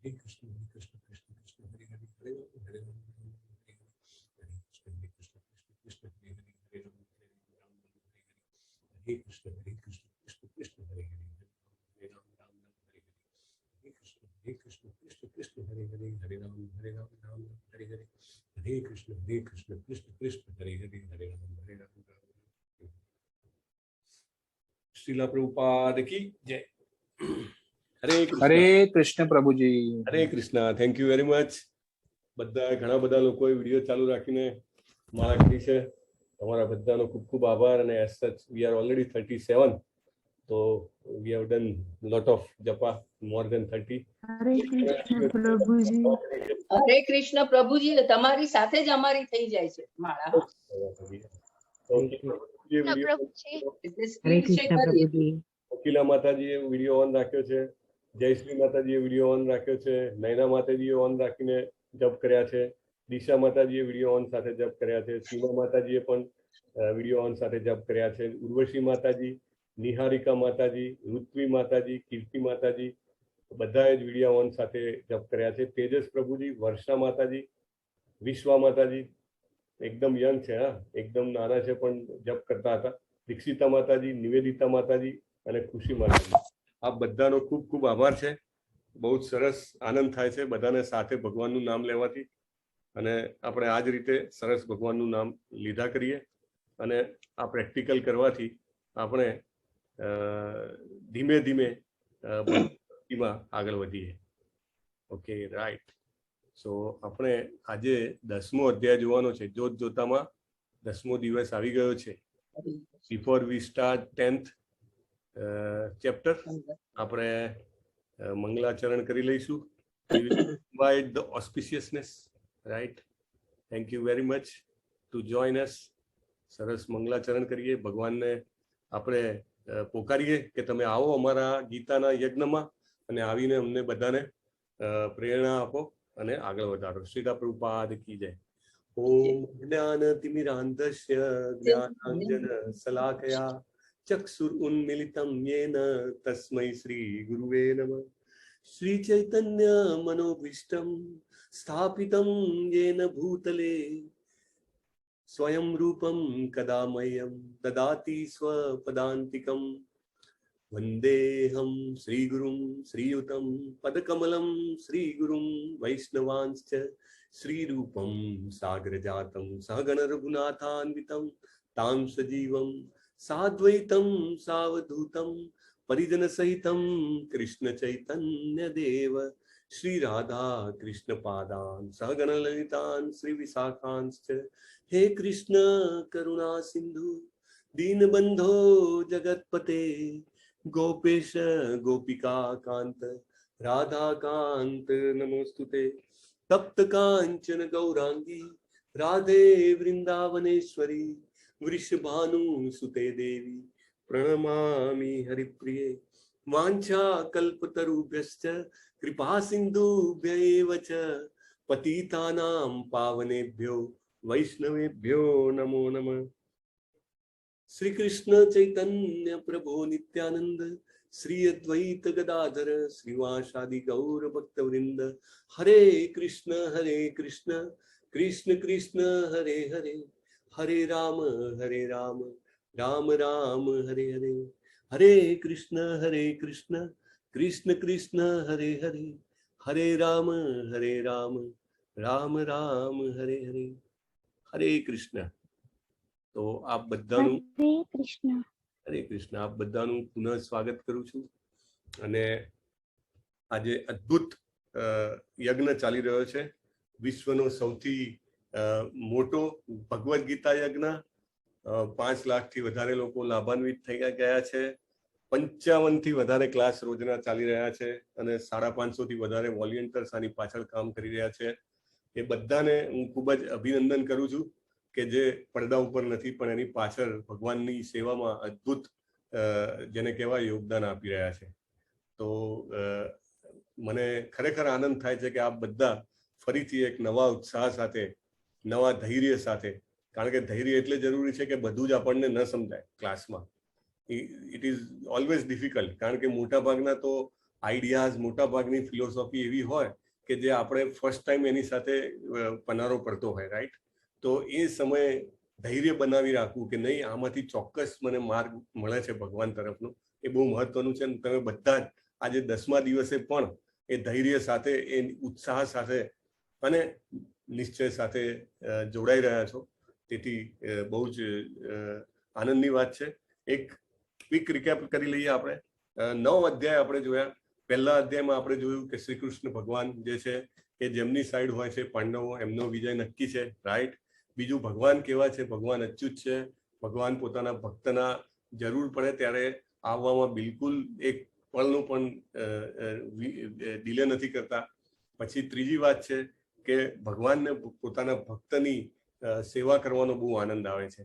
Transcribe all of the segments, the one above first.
Hare Krishna, Krishna Krishna, Hare Hare, Hare Ram, Hare Ram, Hare Krishna, Krishna Krishna, Hare Hare, Hare Ram, Hare Krishna, Krishna Krishna, Hare Hare, Hare Ram, Hare Hare, Hare Krishna, Krishna Krishna, Hare Hare, Hare Ram, Hare Ram, Hare Hare, Hare Krishna, Krishna Krishna, Hare Hare, Hare Ram, Hare Ram. Srila Prabhupada की जय. હરે કૃષ્ણ પ્રભુજી. હરે Krishna. Thank you very much. બધા ઘણા બધા લોકોએ video ચાલુ રાખીને માળા કરી છે. તમારા બધાનો ખૂબ ખૂબ આભાર. અને એઝ સચ વી આર ઓલરેડી 37, તો we have done lot of japa, more than 30. Hare Krishna પ્રભુજી. હરે કૃષ્ણ પ્રભુજી. તમારી સાથે જ અમારી થઈ જાય છે માળા. કોકિલા માતાજીએ વિડીયો ઓન રાખ્યો છે, જયશ્રી માતાજીએ વિડીયો ઓન રાખ્યો છે, નૈના માતાજીએ ઓન રાખીને જપ કર્યા છે, દિશા માતાજીએ વિડીયો ઓન સાથે જપ કર્યા છે, સીમા માતાજીએ પણ વિડીયો ઓન સાથે જપ કર્યા છે, ઉર્વશી માતાજી, નિહારિકા માતાજી, ઋત્વી માતાજી, કીર્તિ માતાજી બધાએ જ વિડીયો ઓન સાથે જપ કર્યા છે. તેજસ પ્રભુજી, વર્ષા માતાજી, વિશ્વા માતાજી એકદમ યંગ છે, હા એકદમ નાના છે પણ જપ કરતા હતા, દીક્ષિતા માતાજી, નિવેદિતા માતાજી અને ખુશી માતાજી, આ બધાનો ખૂબ ખૂબ આભાર છે. બહુ જ સરસ આનંદ થાય છે બધાને સાથે ભગવાનનું નામ લેવાથી. અને આપણે આ જ રીતે સરસ ભગવાનનું નામ લીધા કરીએ અને આ પ્રેક્ટિકલ કરવાથી આપણે ધીમે ધીમે ભક્તિમાં આગળ વધીએ. Okay, right. સો આપણે આજે 10મો અધ્યાય જોવાનો છે. જોત જોતામાં 10મો દિવસ આવી ગયો છે. Before we start 10th chapter આપણે મંગલાચરણ કરી લઈશું. Invite the auspiciousness, right. Thank you very much to join us. સરસ મંગલાચરણ કરીએ, ભગવાનને આપણે પોકારીએ કે તમે આવો અમારા ગીતાના યજ્ઞમાં અને આવીને અમને બધાને પ્રેરણા આપો અને આગળ વધારો. શ્રીલા પ્રભુપાદ કી જય. ઓમ જ્ઞાન તિમિરાંધસ્ય જ્ઞાનાંજન શલાકયા ચક્ષુર ઉન્મિલિતમ યેન તસ્મૈ શ્રી ગુરુવે નમઃ. શ્રી ચૈતન્ય મનોભીષ્ટમ સ્થાપિતમ યેન ભૂતલે સ્વયં રૂપમ કદા મહ્યં દદાતિ સ્વપદાંતિકમ. વંદેહમ શ્રી ગુરુમ શ્રીયુતમ પદકમલમ શ્રી ગુરુમ વૈષ્ણવાંશ્ચ શ્રી રૂપમ સાગર જાતમ સહગણ રઘુનાથાન્વિતમ તામ સજીવમ સાદ્વૈતમ સાવધૂતમ પરિજન સહિતમ કૃષ્ણ ચૈતન્ય દેવ શ્રી રાધા કૃષ્ણ પાદાન સહગણ લલિતાન શ્રી વિશાખાંશ્ચ. હે કૃષ્ણ કરુણા સિંધુ દીનબંધો જગતપતે ગોપેશ ગોપિકા કાંત રાધા કાંત નમોસ્તુતે. તપ્ત કાંચન ગૌરાંગી રાધે વૃંદાવનેશ્વરી વૃષભાનુ સુતે દેવી પ્રણમામિ હરિપ્રિયે. વાંછા કલ્પતરુભ્યશ્ચ કૃપા સિંધુભ્ય એવ ચ પતિતાનાં પાવનેભ્યો વૈષ્ણવેભ્યો નમો નમઃ. શ્રી કૃષ્ણ ચૈતન્ય પ્રભુ નિત્યાનંદ શ્રી અદ્વૈત ગદાધર શ્રીવાસાદિ ગૌર ભક્તવૃંદ. હરે કૃષ્ણ કૃષ્ણ કૃષ્ણ હરે હરે, હરે રામ રામ રામ હરે હરે. હરે કૃષ્ણ કૃષ્ણ કૃષ્ણ હરે હરે, હરે રામ રામ રામ હરે હરે. હરે કૃષ્ણ. તો આપ બધાનું હરે કૃષ્ણ, આપ બધાનું પુનઃ સ્વાગત કરું છું. અને આજે અદ્ભુત યજ્ઞ ચાલી રહ્યો છે, વિશ્વનો સૌથી મોટો ભગવદ્ ગીતા યજ્ઞ. 5 લાખથી વધારે લોકો લાભાન્વિત થઈ ગયા છે. 55 થી વધારે ક્લાસ રોજના ચાલી રહ્યા છે અને 550 થી વધારે વોલેન્ટિયર્સ આની પાછળ કામ કરી રહ્યા છે. એ બધાને હું ખૂબ જ અભિનંદન કરું છું કે જે પડદા ઉપર નથી પણ એની પાછળ ભગવાનની સેવામાં અદ્ભુત જેને કહેવાય યોગદાન આપી રહ્યા છે. તો મને ખરેખર આનંદ થાય છે કે આપ બધા ફરીથી એક નવા ઉત્સાહ સાથે, નવા ધૈર્ય સાથે, કારણ કે ધૈર્ય એટલે જરૂરી છે કે બધું જ આપણને ન સમજાય ક્લાસમાં. ઇટ ઇઝ ઓલવેઝ ડિફિકલ્ટ, કારણ કે મોટા ભાગના તો આઈડિયાઝ, મોટા ભાગની ફિલોસોફી એવી હોય કે જે આપણે ફર્સ્ટ ટાઈમ એની સાથે પનારો પડતો હોય, રાઈટ? તો એ સમયે ધૈર્ય બનાવી રાખવું કે નહીં, આમાંથી ચોક્કસ મને માર્ગ મળે છે ભગવાન તરફનો, એ બહુ મહત્વનું છે. તમે બધા જ આજે 10મા દિવસે પણ એ ધૈર્ય સાથે, એ ઉત્સાહ સાથે અને નિશ્ચય સાથે જોડાઈ રહ્યા છો. તેથી બહુ જ આનંદની વાત છે. એક ક્વિક રિકેપ કરી લઈએ આપણે. 9 અધ્યાય આપણે જોયા. પહેલા અધ્યાયમાં આપણે જોયું કે શ્રી કૃષ્ણ ભગવાન જે છે એ જેમની સાઈડ હોય છે પાંડવો, એમનો વિજય નક્કી છે, રાઈટ? બીજું, ભગવાન કેવા છે? ભગવાન અચ્યુત છે. ભગવાન પોતાના ભક્તના જરૂર પડે ત્યારે આવવામાં બિલકુલ એક પળનું પણ ડિલે નથી કરતા. પછી ત્રીજી વાત છે કે ભગવાનને પોતાના ભક્તની સેવા કરવાનો બહુ આનંદ આવે છે.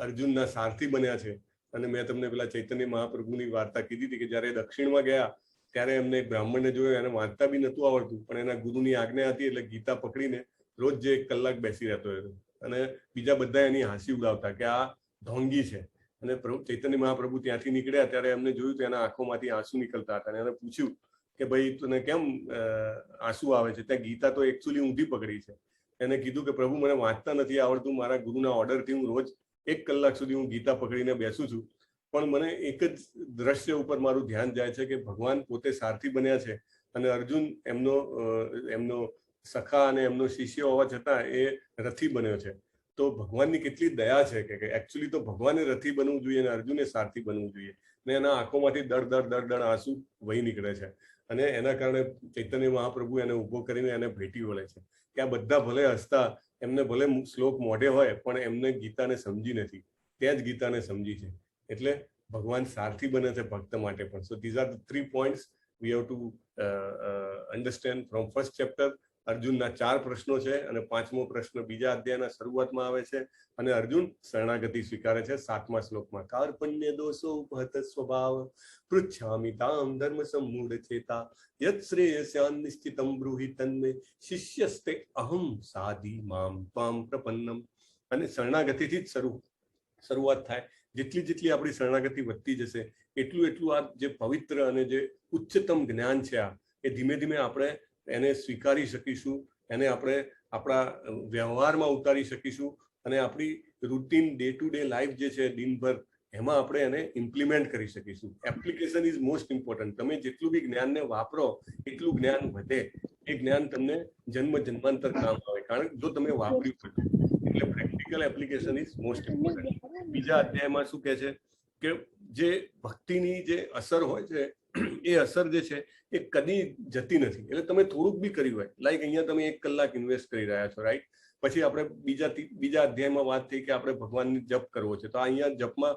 અર્જુનના સારથી બન્યા છે. અને મેં તમને પેલા ચૈતન્ય મહાપ્રભુની વાર્તા કીધી હતી કે જયારે દક્ષિણમાં ગયા ત્યારે એમને બ્રાહ્મણને જોયો, એને વાંચતા બી નતું આવડતું, પણ એના ગુરુની આજ્ઞા હતી એટલે ગીતા પકડીને રોજ જે 1 કલાક બેસી રહેતો હતો. અને બીજા બધા એની હાંસી ઉડાવતા કે આ ઢોંગી છે. અને ચૈતન્ય મહાપ્રભુ ત્યાંથી નીકળ્યા ત્યારે એમને જોયું તો એના આંખોમાંથી આંસુ નીકળતા હતા. અને એને પૂછ્યું કે ભાઈ તને કેમ આંસુ આવે છે? ત્યાં ગીતા તો એકચ્યુઅલી ઊંધી પકડી છે. એને કીધું કે પ્રભુ, મને વાંચતા નથી આવડતું, મારા ગુરુના ઓર્ડરથી હું રોજ 1 કલાક સુધી હું ગીતા પકડીને બેસું છું, પણ મને એક જ દ્રશ્ય ઉપર મારું ધ્યાન જાય છે કે ભગવાન પોતે સારથી બન્યા છે અને અર્જુન એમનો સખા અને એમનો શિષ્ય હોવા છતાં એ રથી બન્યો છે. તો ભગવાનની કેટલી દયા છે કે એકચ્યુઅલી તો ભગવાને રથી બનવું જોઈએ અને અર્જુને સારથી બનવું જોઈએ. ને એના આંખોમાંથી દડ આંસુ વહી નીકળે છે. અને એના કારણે ચૈતન્ય મહાપ્રભુ એને ઉભો કરીને એને ભેટી વળે છે કે આ બધા ભલે હસતા, એમને ભલે શ્લોક મોઢે હોય, પણ એમને ગીતાને સમજી નથી, ત્યાં જ ગીતાને સમજી છે. એટલે ભગવાન સારથી બને છે ભક્ત માટે પણ. So these are the 3 points we have to understand from first chapter. અર્જુનના 4 પ્રશ્નો છે અને 5મો પ્રશ્ન બીજા અધ્યાયના શરૂઆતમાં આવે છે. અને અર્જુન શરણાગતિ સ્વીકારે છે 7મા શ્લોકમાં. કાર્પણ્ય દોષો ઉપહત સ્વભાવ પૃચ્છામિ તામ ધર્મ સમ્મૂઢ ચેતા યત શ્રેયસ્યાન નિશ્ચિતમ બ્રૂહિ તન્મે શિષ્યસ્તે અહમ સાધી મામ ત્વામ પ્રપન્નમ. અને શરણાગતિથી જ શરૂઆત થાય. જેટલી આપણી શરણાગતિ વધતી જશે એટલું આ જે પવિત્ર અને જે ઉચ્ચતમ જ્ઞાન છે આ એ ધીમે ધીમે આપણે એને સ્વીકારી શકીશું, એને આપણે આપણા વ્યવહારમાં ઉતારી શકીશું અને આપણી routine day to day life જે છે દિનભર, એમાં આપણે એને ઇમ્પ્લિમેન્ટ કરી શકીશું. Application is most important. તમે જેટલું બી જ્ઞાનને વાપરો એટલું જ્ઞાન વધે. એ જ્ઞાન તમને જન્માંતર કામ આવે, કારણ કે જો તમે વાપર્યું હોય. એટલે practical application is most important. બીજા અધ્યાયમાં શું કહે છે કે જે ભક્તિની જે અસર હોય છે એ અસર જે છે એ કદી જતી નથી. એટલે તમે થોડુંક બી કર્યું હોય, લાઈક અહીંયા તમે 1 કલાક ઇન્વેસ્ટ કરી રહ્યા છો, રાઈટ? પછી આપણે બીજા અધ્યાયમાં વાત થઈ કે આપણે ભગવાનની જપ કરવો છે, તો અહીંયા જપમાં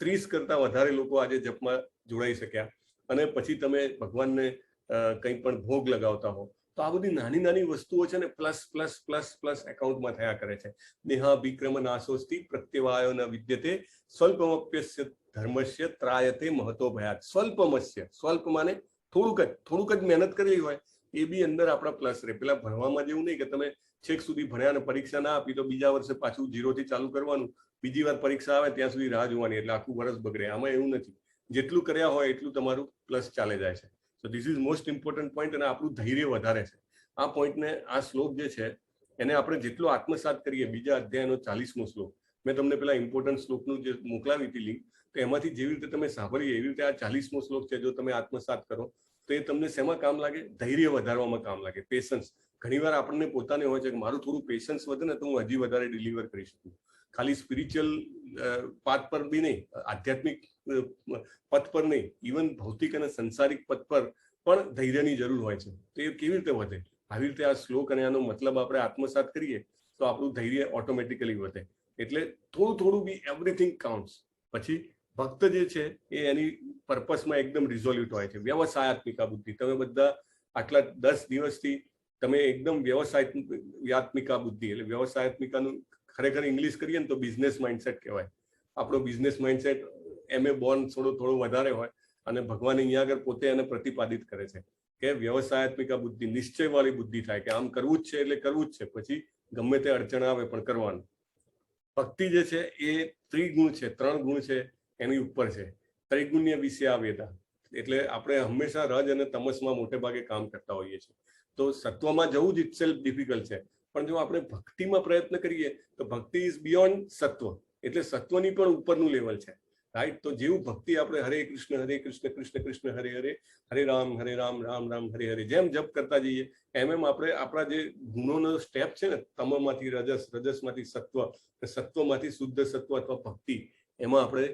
30 કરતા વધારે લોકો આજે જપમાં જોડાઈ શક્યા. અને પછી તમે ભગવાનને કંઈ પણ ભોગ લગાવતા હો, તો આ બધી નાની વસ્તુઓ છે ને પ્લસ પ્લસ પ્લસ પ્લસ એકાઉન્ટમાં થયા કરે છે. નેહા વિક્રમ નાશોસ્તિ પ્રત્યવાયો ન વિદ્યતે સ્વલ્પમપ્યસ્ય ધર્મસ્ય ત્રાયતે મહતો ભયાત. સ્વલ્પ માને થોડુંક જ મહેનત કરેલી હોય એ બી અંદર આપણા પ્લસ રહે. પેલા ભણવામાં જેવું નહીં કે તમે છેક સુધી ભણ્યા અને પરીક્ષા ના આપી તો બીજા વર્ષે પાછું 0 થી ચાલુ કરવાનું, બીજી વાર પરીક્ષા આવે ત્યાં સુધી રાહ જોવાની, એટલે આખું વર્ષ બગડે. આમાં એવું નથી. જેટલું કર્યા હોય એટલું તમારું પ્લસ ચાલે જાય છે. So this is most important point. અને આપણું ધૈર્ય વધારે છે આ પોઈન્ટને. આ શ્લોક જે છે એને આપણે જેટલો આત્મસાત કરીએ, બીજા અધ્યાયનો 40મો શ્લોક, મેં તમને પેલા ઇમ્પોર્ટન્ટ શ્લોકનું જે મોકલાવી હતી લિંક, તો એમાંથી જેવી રીતે તમે સાંભળીએ એવી રીતે આ 40મો શ્લોક છે, જો તમે આત્મસાત કરો તો એ તમને શેમાં કામ લાગે? ધૈર્ય વધારવામાં કામ લાગે. પેશન્સ. ઘણીવાર આપણને પોતાને હોય છે કે મારું થોડું પેશન્સ વધે ને તો હું હજી વધારે ડિલિવર કરી શકું. ખાલી સ્પિરિચ્યુઅલ પાથ પર બી નહીં, આધ્યાત્મિક પથ પર નહીં, ઇવન ભૌતિક અને સંસારિક પથ પર પણ ધૈર્યની જરૂર હોય છે. તો એ કેવી રીતે વધે? આવી રીતે આ શ્લોક અને આનો મતલબ આપણે આત્મસાત કરીએ તો આપણું ધૈર્ય ઓટોમેટિકલી વધે. એટલે થોડું બી એવરીથિંગ કાઉન્ટ્સ. પછી ભક્ત જે છે એ એની પર્પસમાં એકદમ રિઝોલ્યુટ હોય છે. વ્યવસાયાત્મિકા બુદ્ધિ. તમે બધા આટલા 10 દિવસથી તમે એકદમ વ્યવસાયાત્મિકા બુદ્ધિ, એટલે વ્યવસાયાત્મિકાનું ખરેખર ઇંગ્લિશ કરીએ ને તો બિઝનેસ માઇન્ડસેટ કહેવાય. આપણો બિઝનેસ માઇન્ડસેટ MA બોર્ન થોડો વધારે હોય અને ભગવાન અહીંયા આગળ પોતે એને પ્રતિપાદિત કરે છે કે વ્યવસાયાત્મિકા બુદ્ધિ, નિશ્ચયવાળી બુદ્ધિ થાય કે આમ કરવું જ છે એટલે કરવું જ છે, પછી ગમે તે અડચણ આવે પણ કરવાનું. ભક્તિ જે છે એ ત્રિગુણ છે, 3 ગુણ છે એની ઉપર છે. ત્રિગુણ્ય વિશે આ વેદા. એટલે આપણે હંમેશા રજ અને તમસમાં મોટે ભાગે કામ કરતા હોઈએ છીએ. તો સત્વમાં જવું જ ઇટસેલ્ફ ડિફિકલ્ટ છે, પણ જો આપણે ભક્તિમાં પ્રયત્ન કરીએ તો ભક્તિ ઇઝ બિયોન્ડ સત્વ, એટલે સત્વની પણ ઉપરનું લેવલ છે, રાઈટ. તો જેવું ભક્તિ આપણે હરે કૃષ્ણ કૃષ્ણ કૃષ્ણ હરે હરે, હરે રામ રામ રામ હરે હરે જેમ જપ કરતા જઈએ એમ આપણે આપણા જે ગુણોનો સ્ટેપ છે ને, તમમાંથી રજસ, રજસમાંથી સત્વ, સત્વમાંથી શુદ્ધ સત્વ અથવા ભક્તિ, એમાં આપણે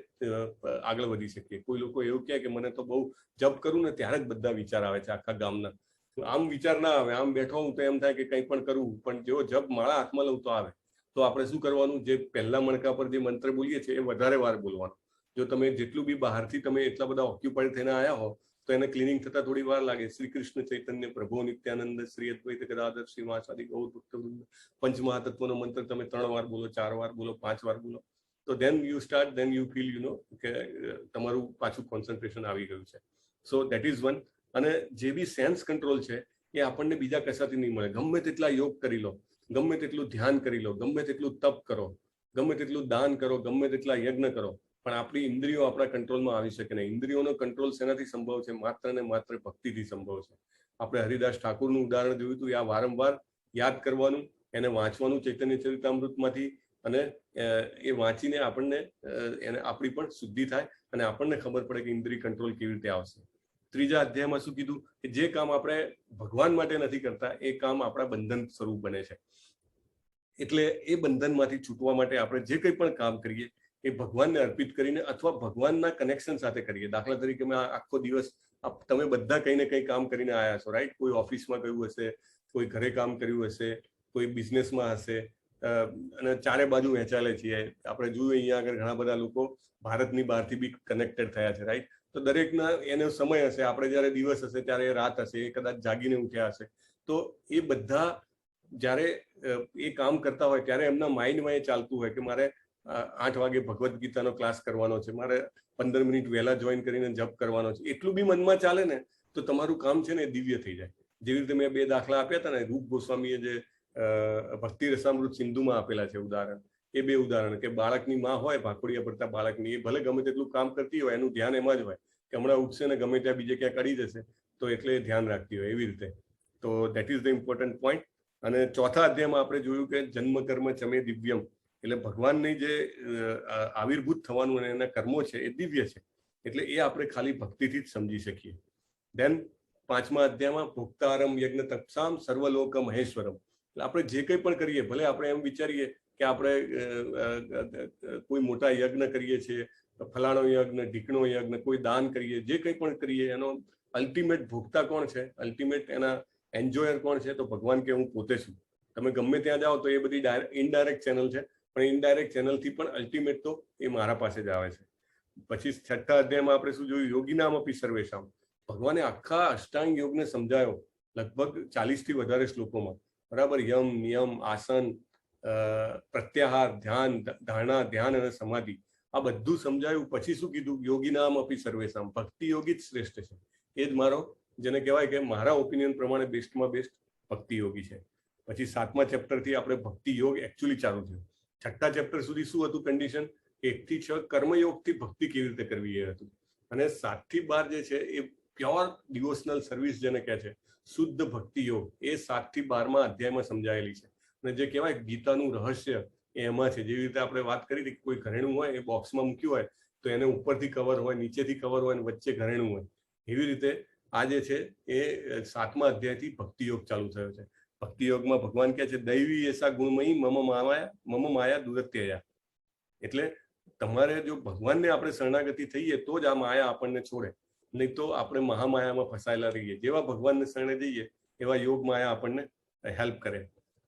આગળ વધી શકીએ. કોઈ લોકો એવું કહે કે મને તો બહુ જપ કરું ને ત્યારે જ બધા વિચાર આવે છે આખા ગામના. આમ વિચાર ના આવે, આમ બેઠો હું તો એમ થાય કે કંઈ પણ કરવું, પણ જેવો જપ માળા હાથમાં લઉં તો આવે. તો આપણે શું કરવાનું, જે પહેલા મણકા પર જે મંત્ર બોલીએ છીએ એ વધારે વાર બોલવાનો. જો તમે જેટલું બી બહારથી તમે એટલા બધા ઓક્યુપાઈડ થઈને આવ્યા હો તો એને ક્લિનિંગ થતા થોડી વાર લાગે. શ્રી કૃષ્ણ ચૈતન્ય પ્રભુ નિત્યાનંદ શ્રી અદ્વૈત ગદાધર શ્રીવાસાદિ ગૌર ભક્તવૃંદ, પંચમહાતત્વનો મંત્ર તમે 3 વાર બોલો, 4 વાર બોલો, 5 વાર બોલો, તો then you start, then you feel કે તમારું પાછું કોન્સન્ટ્રેશન આવી ગયું છે. સો દેટ ઇઝ વન. અને જે બી સેન્સ કંટ્રોલ છે એ આપણને બીજા કશાથી નહીં મળે. ગમે તેટલા યોગ કરી લો, ગમે તેટલું ધ્યાન કરી લો, ગમે તેટલું તપ કરો, ગમે તેટલું દાન કરો, ગમે તેટલા યજ્ઞ કરો, પણ આપણી ઇન્દ્રિયો આપણા કંટ્રોલમાં આવી શકે નહીં. ઇન્દ્રિયોનો કંટ્રોલ શેનાથી સંભવ છે? માત્ર ને માત્ર ભક્તિથી સંભવ છે. આપણે હરિદાસ ઠાકુરનું ઉદાહરણ જોયું હતું. આ વારંવાર યાદ કરવાનું, એને વાંચવાનું ચૈતન્ય ચરિતામૃતમાંથી, અને એ વાંચીને આપણને એને આપણી પણ શુદ્ધિ થાય અને આપણને ખબર પડે કે ઇન્દ્રિય કંટ્રોલ કેવી રીતે આવશે. ત્રીજા અધ્યાયમાં શું કીધું કે જે કામ આપણે ભગવાન માટે નથી કરતા એ કામ આપણા બંધન સ્વરૂપ બને છે. એટલે એ બંધનમાંથી છૂટવા માટે આપણે જે કંઈ પણ કામ કરીએ એ ભગવાનને અર્પિત કરીને અથવા ભગવાનના કનેક્શન સાથે કરીએ. દાખલા તરીકે મેં આખો દિવસ તમે બધા કંઈ ને કંઈ કામ કરીને આવ્યા છો, રાઈટ. કોઈ ઓફિસમાં ગયું હશે, કોઈ ઘરે કામ કર્યું હશે, કોઈ બિઝનેસમાં હશે, અને ચારે બાજુ વહેંચાયેલા છીએ. આપણે જોયું અહીંયા આગળ ઘણા બધા લોકો ભારતની બહારથી બી કનેક્ટેડ થયા છે, રાઈટ. તો દરેકના એનો સમય હશે. આપણે જ્યારે દિવસ હશે ત્યારે રાત હશે, એ કદાચ જાગીને ઉઠ્યા હશે. તો એ બધા જ્યારે એ કામ કરતા હોય ત્યારે એમના માઇન્ડમાં એ ચાલતું હોય કે મારે 8 વાગે ભગવદ્ ગીતાનો ક્લાસ કરવાનો છે, મારે 15 મિનિટ વહેલા જોઈન કરીને જપ કરવાનો છે. એટલું બી મનમાં ચાલે ને તો તમારું કામ છે ને એ દિવ્ય થઈ જાય. જેવી રીતે મેં 2 દાખલા આપ્યા હતા ને, રૂપ ગોસ્વામીએ જે ભક્તિ રસામૃત સિંધુમાં આપેલા છે ઉદાહરણ, એ 2 ઉદાહરણ કે બાળકની માં હોય, ભાખોડિયા પડતા બાળકની, એ ભલે ગમે તેટલું કામ કરતી હોય, એનું ધ્યાન એમાં જ હોય કે હમણાં ઉઠશે ને ગમે ત્યાં બીજે ક્યાંક અડી જશે, તો એટલે ધ્યાન રાખતી હોય. એવી રીતે તો that is the important point. અને ચોથા અધ્યાયમાં આપણે જોયું કે જન્મ કર્મ ચમે દિવ્યમ, એટલે ભગવાનની જે આવિર્ભૂત થવાનું અને એના કર્મો છે એ દિવ્ય છે. એટલે એ આપણે ખાલી ભક્તિથી જ સમજી શકીએ. દેન 5મા અધ્યાયમાં ભોક્તારમ યજ્ઞ તપસામ સર્વલોક મહેશ્વરમ, એટલે આપણે જે કંઈ પણ કરીએ, ભલે આપણે એમ વિચારીએ કે આપણે કોઈ મોટા યજ્ઞ કરીએ છીએ, ફલાણો યજ્ઞ, ઢીકણો યજ્ઞ, કોઈ દાન કરીએ, જે કંઈ પણ કરીએ, એનો અલ્ટિમેટ ભોગતા કોણ છે, અલ્ટિમેટ એના એન્જોયર કોણ છે? તો ભગવાન કે હું પોતે છું. તમે ગમે ત્યાં જાઓ તો એ બધી ઇનડાયરેક્ટ ચેનલ છે, પણ ઇનડાયરેક્ટ ચેનલથી પણ અલ્ટિમેટ તો એ મારા પાસે જ આવે છે. પછી 6થા અધ્યાયમાં આપણે શું જોયું? યોગીનામ અપી સર્વેશામ. ભગવાને આખા અષ્ટાંગ યોગને સમજાયો લગભગ 40 થી વધારે શ્લોકોમાં, બરાબર. યમ, નિયમ, આસન, પ્રત્યાહાર, ધ્યાન, ધારણા, ધ્યાન અને સમાધિ, આ બધું સમજાયું. પછી શું કીધું? યોગીનામ અપી સર્વેશામ. ભક્તિ યોગી જ શ્રેષ્ઠ છે. એ જ મારો, જેને કહેવાય કે મારા ઓપિનિયન પ્રમાણે બેસ્ટમાં બેસ્ટ ભક્તિ યોગી છે. પછી 7મા ચેપ્ટરથી આપણે ભક્તિ યોગ એકચ્યુઅલી ચાલુ થયું. 6થા ચેપ્ટર સુધી શું હતું કન્ડિશન? 1 થી 6 કર્મયોગથી ભક્તિ કેવી રીતે કરવી એ હતું. અને 7 થી 12 જે છે એ પ્યોર ડિવોશનલ સર્વિસ જેને કહે છે, શુદ્ધ ભક્તિ યોગ, એ 7 થી 12મા અધ્યાયમાં સમજાયેલી છે. અને જે કહેવાય ગીતાનું રહસ્ય એ એમાં છે. જેવી રીતે આપણે વાત કરી હતી, કોઈ ઘરેણું હોય એ બોક્સમાં મૂક્યું હોય તો એને ઉપરથી કવર હોય, નીચેથી કવર હોય અને વચ્ચે ઘરેણું હોય. એવી રીતે આ જે છે એ 7મા અધ્યાયથી ભક્તિ યોગ ચાલુ થયો છે. ભક્તિ યોગમાં ભગવાન કહે છે દૈવી એસા ગુણમયી મમ માયા દુરત્યયા. એટલે તમારે જો ભગવાનને આપણે શરણાગતિ થઈએ તો જ આ માયા આપણને છોડે, નહીં તો આપણે મહામાયામાં ફસાયેલા રહીએ. જેવા ભગવાનને શરણે જઈએ એવા યોગ માયા આપણને હેલ્પ કરે.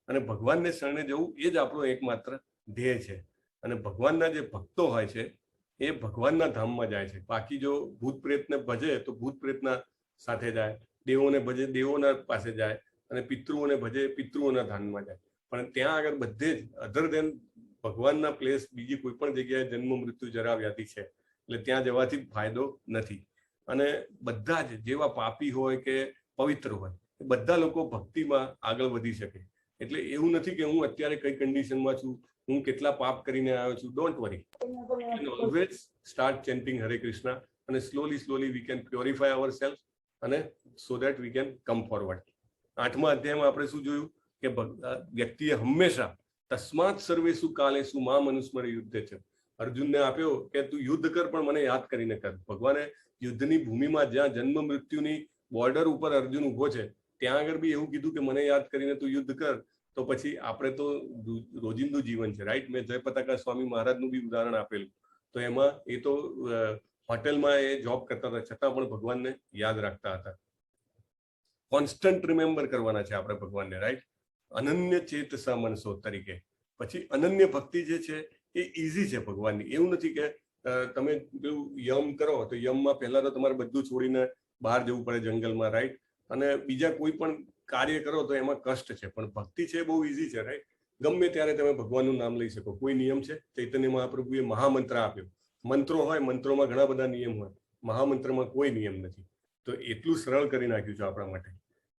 અને ભગવાનને શરણે જવું એ જ આપણો એકમાત્ર ધ્યેય છે. અને ભગવાનના જે ભક્તો હોય છે એ ભગવાનના ધામમાં જાય છે. બાકી જો ભૂત પ્રેતને ભજે તો ભૂત પ્રેતના સાથે જાય, દેવોને ભજે દેવોના પાસે જાય, અને પિતૃઓને ભજે પિતૃઓના ધામમાં જાય. પણ ત્યાં આગળ બધે જ અધર દેન ભગવાનના પ્લેસ બીજી કોઈ પણ જગ્યાએ જન્મ મૃત્યુ જરા વ્યાધિ છે, એટલે ત્યાં જવાથી ફાયદો નથી. અને બધા જ જેવા પાપી હોય કે પવિત્ર હોય, બધા લોકો ભક્તિમાં આગળ વધી શકે. એટલે એવું નથી કે હું અત્યારે કઈ કન્ડિશનમાં છું, હું કેટલા પાપ કરીને આવ્યો છું. Don't worry, always start chanting Hare Krishna અને slowly we can purify our self અને so that we can come forward. 8મા અધ્યાયમાં આપણે શું જોયું કે વ્યક્તિએ હંમેશા તસ્માત સર્વેસુ કાલેસુ મામ અનુસ્મર યુદ્ધ છે. અર્જુનને આપ્યો કે તું યુદ્ધ કર પણ મને યાદ કરીને કર. ભગવાને યુદ્ધની ભૂમિમાં જ્યાં જન્મ મૃત્યુની બોર્ડર ઉપર અર્જુન ઉભો છે ત્યાં આગળ બી એવું કીધું કે મને યાદ કરીને તું યુદ્ધ કર. તો પછી આપણે તો રોજિંદુ જીવન છે, રાઈટ. મેં જયપતાકા સ્વામી મહારાજનું બી ઉદાહરણ આપેલું. તો એમાં એ તો હોટેલમાં એ જોબ કરતા હતા છતાં પણ ભગવાનને યાદ રાખતા હતા. કોન્સ્ટન્ટ રિમેમ્બર કરવાના છે આપણે ભગવાનને, રાઈટ. અનન્ય ચેતસા મનસો તરીકે. પછી અનન્ય ભક્તિ જે છે એ ઈઝી છે ભગવાનની. એવું નથી કે તમે પેલું યમ કરો તો યમમાં પહેલા તો તમારે બધું છોડીને બહાર જવું પડે જંગલમાં, રાઈટ. અને બીજા કોઈ પણ કાર્ય કરો તો એમાં કષ્ટ છે, પણ ભક્તિ છે બહુ ઈઝી છે, રાઈટ. ગમે ત્યારે તમે ભગવાનનું નામ લઈ શકો. કોઈ નિયમ છે? ચૈતન્ય મહાપ્રભુએ મહામંત્ર આપ્યો. મંત્રો હોય, મંત્રોમાં ઘણા બધા નિયમ હોય, મહામંત્રમાં કોઈ નિયમ નથી. તો એટલું સરળ કરી નાખ્યું છે આપણા માટે.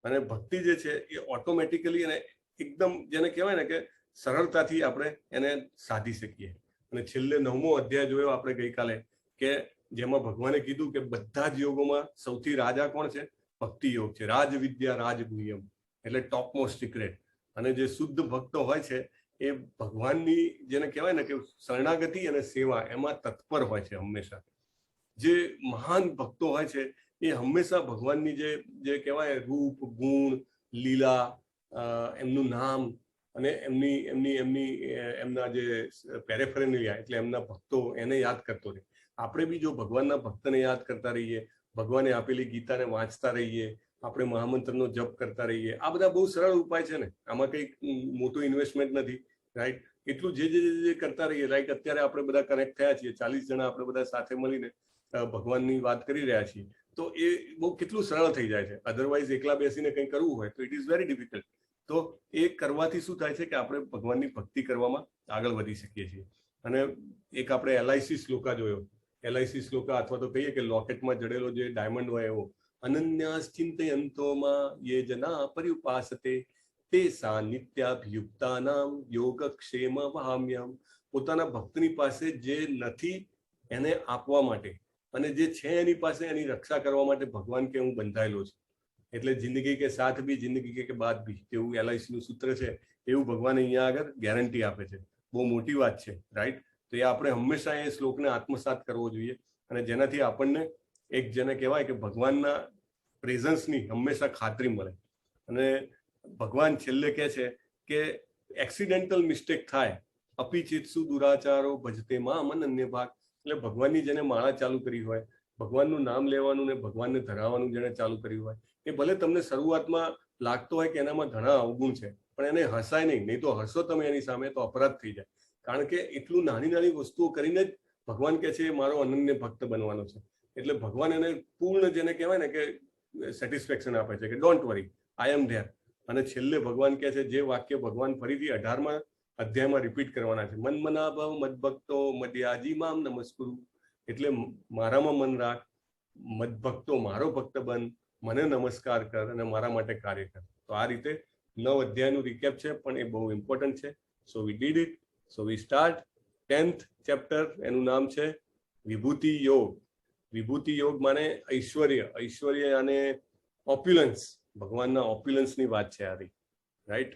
અને ભક્તિ જે છે એ ઓટોમેટિકલી અને એકદમ જેને કહેવાય ને કે સરળતાથી આપણે એને સાધી શકીએ. અને છેલ્લે 9મો અધ્યાય જોયો આપણે ગઈકાલે કે જેમાં ભગવાને કીધું કે બધા જ યોગોમાં સૌથી રાજા કોણ છે? ભક્તિ યોગ છે. રાજ વિદ્યા રાજગુહ્યમ, એટલે ટોપ મોસ્ટ સિક્રેટ. અને જે શુદ્ધ ભક્તો હોય છે એ ભગવાનની જેને કહેવાય ને કે શરણાગતિ અને સેવા એમાં તત્પર હોય છે હંમેશા. જે મહાન ભક્તો હોય છે એ હંમેશા ભગવાનની જે કહેવાય રૂપ, ગુણ, લીલા, એમનું નામ અને એમના જે પેરેફરેનિયા એટલે એમના ભક્તો એને યાદ કરતો રહે. આપણે બી જો ભગવાનના ભક્તને યાદ કરતા રહીએ, ભગવાને આપેલી ગીતાને વાંચતા રહીએ, આપણે મહામંત્રનો જપ કરતા રહીએ, આ બધા બહુ સરળ ઉપાય છે ને. આમાં કંઈક મોટું ઇન્વેસ્ટમેન્ટ નથી, રાઈટ. એટલું જે કરતા રહીએ, રાઈટ. અત્યારે આપણે બધા કનેક્ટ થયા છીએ, 40 જણા આપણે બધા સાથે મળીને ભગવાનની વાત કરી રહ્યા છીએ, તો એ બહુ કેટલું સરળ થઈ જાય છે. અધરવાઇઝ એકલા બેસીને કંઈ કરવું હોય તો ઇટ ઇઝ વેરી ડિફિકલ્ટ. તો એ કરવાથી શું થાય છે કે આપણે ભગવાનની ભક્તિ કરવામાં આગળ વધી શકીએ છીએ. અને એક આપણે LIC શ્લોકા જોયો. LIC શ્લોકા અથવા તો કહીએ કે લોકેટમાં જડેલો જે ડાયમંડ હોય એવો. અનન્યાશ્ચિંતયંતોમાં યે જના પર્યુપાસતે તેસા નિત્યાભિયુક્તાનામ યોગક્ષેમ વહામ્યહમ. પોતાના ભક્તની પાસે જે નથી એને આપવા માટે અને જે છે એની પાસે એની રક્ષા કરવા માટે ભગવાન કે હું બંધાયેલો છું. એટલે જિંદગી કે સાથ ભી જિંદગી કે બાદ ભી, જેવું LIC નું સૂત્ર છે એવું ભગવાન અહીંયા આગળ ગેરંટી આપે છે. બહુ મોટી વાત છે, રાઈટ. તો એ આપણે હંમેશા એ શ્લોકને આત્મસાત કરવો જોઈએ અને જેનાથી આપણને એક જેને કહેવાય કે ભગવાનના પ્રેઝન્સની હંમેશા ખાતરી મળે. અને ભગવાન છેલ્લે કહે છે કે એક્સિડેન્ટલ મિસ્ટેક થાય, અપિચિતસુ દુરાચારો ભજતે માં અનન્ય ભાગ. એટલે ભગવાનની જેને માળા ચાલુ કરી હોય, ભગવાનનું નામ લેવાનું ને ભગવાનને ધરાવવાનું જેને ચાલુ કર્યું હોય, એ ભલે તમને શરૂઆતમાં લાગતો હોય કે એનામાં ઘણા અવગુણ છે, પણ એને હસાય નહીં તો હસો તમે એની સામે તો અપરાધ થઈ જાય. કારણ કે એટલું નાની વસ્તુઓ કરીને જ ભગવાન કહે છે મારો અનન્ય ભક્ત બનવાનો છે. એટલે ભગવાન એને પૂર્ણ જેને કહેવાય ને કે સેટિસ્ફેક્શન આપે છે કે don't worry, I M there. અને છેલ્લે ભગવાન કહે છે જે વાક્ય ભગવાન ફરીથી 18મા અધ્યાયમાં રિપીટ કરવાના છે, મન મનાભવ મદભક્તો મદયાજી મામ નમસ્કુરુ. એટલે મારામાં મન રાખ, મદભક્તો મારો ભક્ત બન, મને નમસ્કાર કર અને મારા માટે કાર્ય કર. તો આ રીતે 9 અધ્યાયનું રિકેપ છે, પણ એ બહુ ઇમ્પોર્ટન્ટ છે. So we did it. So we start 10th chapter. એનું નામ છે વિભૂતિ યોગ. વિભૂતિ યોગ માને ઐશ્વર્ય. ઐશ્વર્ય અને ઓપ્યુલન્સ, ભગવાનના ઓપ્યુલન્સની વાત છે આ, રાઈટ.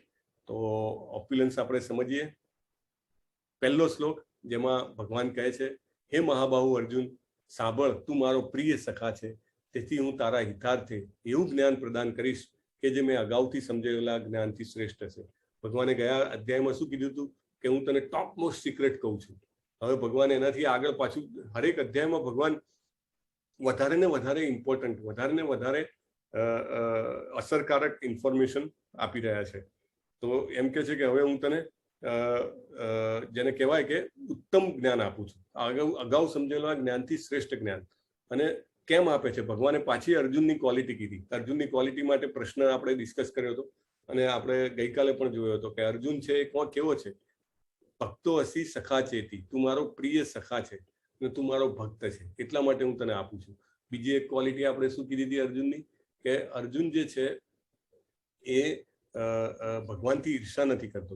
તો ઓપ્યુલન્સ આપણે સમજીએ. પહેલો શ્લોક જેમાં ભગવાન કહે છે, હે મહાબાહુ અર્જુન, સાંભળ, તું મારો પ્રિય સખા છે, તેથી હું તારા હિતાર્થે એવું જ્ઞાન પ્રદાન કરીશ કે જે મેં અગાઉથી સમજેલા જ્ઞાનથી શ્રેષ્ઠ છે. ભગવાને ગયા અધ્યાયમાં શું કીધું હતું કે હું તને ટોપ મોસ્ટ સિક્રેટ કહું છું. હવે ભગવાન એનાથી આગળ પાછું હરેક અધ્યાયમાં ભગવાન વધારે ને વધારે ઇમ્પોર્ટન્ટ, વધારે ને વધારે અસરકારક ઇન્ફોર્મેશન આપી રહ્યા છે. તો એમ કે છે કે હવે હું તને જેને કહેવાય કે ઉત્તમ જ્ઞાન આપું છું, અગાઉ સમજેલા જ્ઞાનથી શ્રેષ્ઠ જ્ઞાન. અને કેમ આપે છે? ભગવાને પાછી અર્જુનની ક્વોલિટી કીધી. અર્જુનની ક્વોલિટી માટે પ્રશ્ન આપણે ડિસ્કસ કર્યો હતો અને આપણે ગઈકાલે પણ જોયો હતો કે અર્જુન છે એ કેવો છે? ભક્તો હસી સખા ચેતી, તું મારો પ્રિય સખા છે અને તું મારો ભક્ત છે, એટલા માટે હું તને આપું છું. બીજી એક ક્વોલિટી આપણે શું કીધી હતી અર્જુનની? કે અર્જુન જે છે એ ભગવાનથી ઈર્ષા નથી કરતો.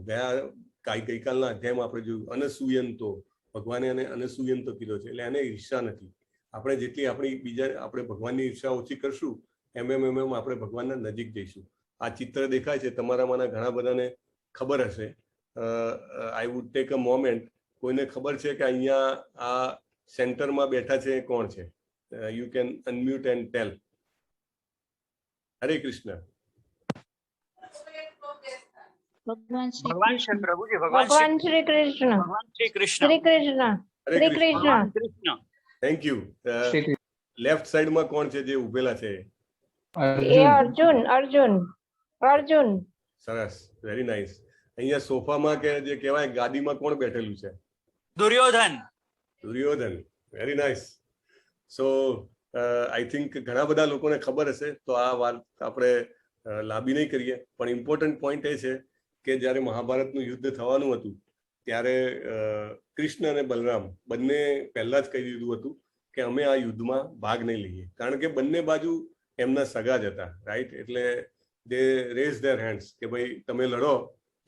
ગઈકાલના અધ્યાયમાં આપણે જોયું અનસૂયંતો, ભગવાને એને અનસૂયંતો કીધો છે, એટલે એને ઈર્ષા નથી. આપણે જેટલી આપણી બીજા આપણે ભગવાનની ઈચ્છા ઓછી કરશું એમ આપણે ભગવાનના નજીક જઈશું. આ ચિત્ર દેખાય છે તમારામાંના ઘણા બધાને ખબર હશે. I would take a moment. કોઈને ખબર છે કે અહીંયા આ સેન્ટરમાં બેઠા છે કોણ છે? You can unmute and tell. હરે કૃષ્ણ. ભગવાન ભગવાન શ્રી પ્રભુજી ભગવાન શ્રી કૃષ્ણ ભગવાન શ્રી કૃષ્ણ શ્રી કૃષ્ણ હરે Shri Krishna. Krishna Krishna thank you. Left સાઈડમાં કોણ છે જે ઉભેલા છે? એ અર્જુન અર્જુન અર્જુન સરસ, વેરી નાઇસ. અહીંયા સોફામાં કે જે કહેવાય ગાદીમાં કોણ બેઠેલું છે? Duryodhan Duryodhan. Very nice. So I think ઘણા બધા લોકોને ખબર હશે, તો આ વાત આપણે લાંબી નહીં કરીએ. પણ ઇમ્પોર્ટન્ટ પોઈન્ટ એ છે કે જ્યારે મહાભારતનું યુદ્ધ થવાનું હતું ત્યારે કૃષ્ણ અને બલરામ બંને પહેલા જ કહી દીધું હતું કે અમે આ યુદ્ધમાં ભાગ નહીં લઈએ, કારણ કે બંને બાજુ એમના સગા જ હતા, રાઈટ? એટલે દે રેઝ ધેર હેન્ડ્સ કે ભાઈ તમે લડો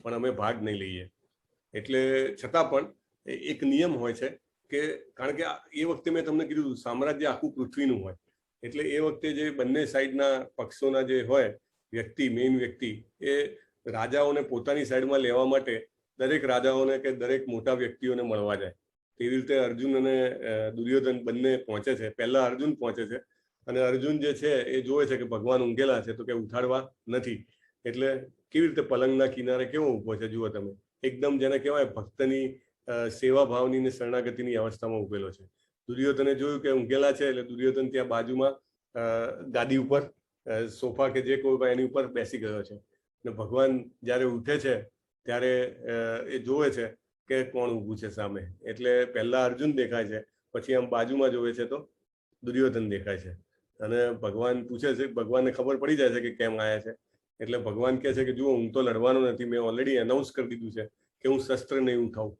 પણ અમે ભાગ નહીં લઈએ. એટલે છતાં પણ એક નિયમ હોય છે કે કારણ કે એ વખતે મેં તમને કીધું સામ્રાજ્ય આખું પૃથ્વીનું હોય, એટલે એ વખતે જે બંને સાઈડના પક્ષોના જે હોય વ્યક્તિ, મેઇન વ્યક્તિ, એ રાજાઓને પોતાની સાઈડમાં લેવા માટે દરેક રાજાઓને કે દરેક મોટા વ્યક્તિઓને મળવા જાય. તેવી રીતે અર્જુન અને દુર્યોધન બંને પહોંચે છે. પહેલા અર્જુન પહોંચે છે અને અર્જુન જે છે એ જોવે છે કે ભગવાન ઊંઘેલા છે તો કે ઉઠાડવા નથી. એટલે કેવી રીતે પલંગના કિનારે કેવો ઊભો છે જુઓ તમે, એકદમ જેને કહેવાય ભક્તની સેવા ભાવની ને શરણાગતિની અવસ્થામાં ઉભેલો છે. દુર્યોધને જોયું કે ઊંઘેલા છે એટલે દુર્યોધન ત્યાં બાજુમાં ગાદી ઉપર સોફા કે જે કોઈ એની ઉપર બેસી ગયો છે. ને ભગવાન જ્યારે ઉઠે છે ત્યારે એ જોવે છે કે કોણ ઊભું છે સામે. એટલે પહેલા અર્જુન દેખાય છે, પછી આમ બાજુમાં જોવે છે તો દુર્યોધન દેખાય છે. અને ભગવાન પૂછે છે, ભગવાનને ખબર પડી જાય છે કે કેમ આવ્યા છે. એટલે ભગવાન કહે છે કે જુઓ હું તો લડવાનો નથી, મેં ઓલરેડી એનાઉન્સ કરી દીધું છે કે હું શસ્ત્ર નહીં ઉઠાવું.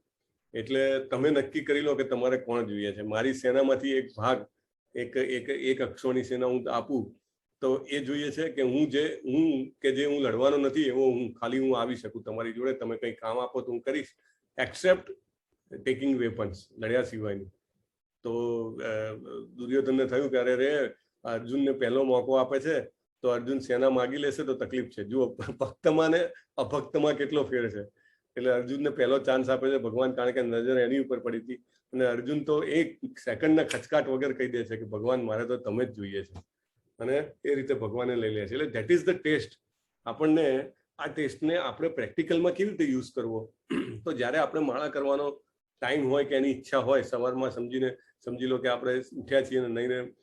એટલે તમે નક્કી કરી લો કે તમારે કોણ જોઈએ છે. મારી સેનામાંથી એક ભાગ, એક અક્ષોની સેના હું આપું તો એ જોઈએ છે કે હું હું લડવાનો નથી એવો હું ખાલી હું આવી શકું તમારી જોડે, તમે કંઈ કામ આપો તો હું કરીશ, એક્સેપ્ટ ટેકિંગ વેપન્સ, લડ્યા સિવાયની. તો દુર્યોધનને થયું કે અરે રે અર્જુનને પહેલો મોકો આપે છે તો અર્જુન સેના માગી લેશે તો તકલીફ છે. જુઓ ભક્તમાં ને અભક્તમાં કેટલો ફેર છે. એટલે અર્જુનને પહેલો ચાન્સ આપે છે ભગવાન, કારણ કે નજર એની ઉપર પડી હતી. અને અર્જુન તો એક સેકન્ડના ખચકાટ વગર કહી દે છે કે ભગવાન મારે તો તમે જ જોઈએ છે. અને એ રીતે ભગવાને લઈ લે છે. એટલે ધેટ ઇઝ ધ ટેસ્ટ. આપણને આ ટેસ્ટને આપણે પ્રેક્ટિકલમાં કેવી રીતે યુઝ કરવો? તો જ્યારે આપણે માળા કરવાનો ટાઈમ હોય કે એની ઈચ્છા હોય, સવારમાં સમજી લો કે આપણે ઉઠ્યા છીએ અને નહીં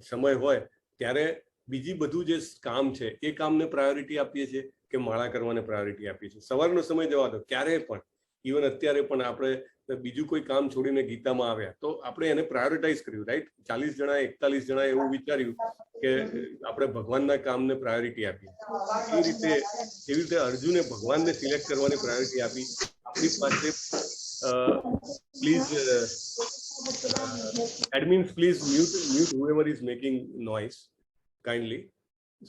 સમય હોય, ત્યારે બીજી બધું જે કામ છે એ કામને પ્રાયોરિટી આપીએ છીએ કે માળા કરવાને પ્રાયોરિટી આપીએ છીએ? સવારનો સમય જવા દો, ક્યારેય પણ, ઇવન અત્યારે પણ આપણે બીજું કોઈ કામ છોડીને ગીતામાં આવ્યા તો આપણે એને પ્રાયોરિટાઇઝ કર્યું, રાઈટ? 40 જણા 41 જણા એવું વિચાર્યું કે આપણે ભગવાનના કામને પ્રાયોરિટી આપી. એવી રીતે અર્જુને ભગવાનને સિલેક્ટ કરવાની પ્રાયોરિટી આપી. આપણી પાસે please admins please mute whoever is making noise kindly.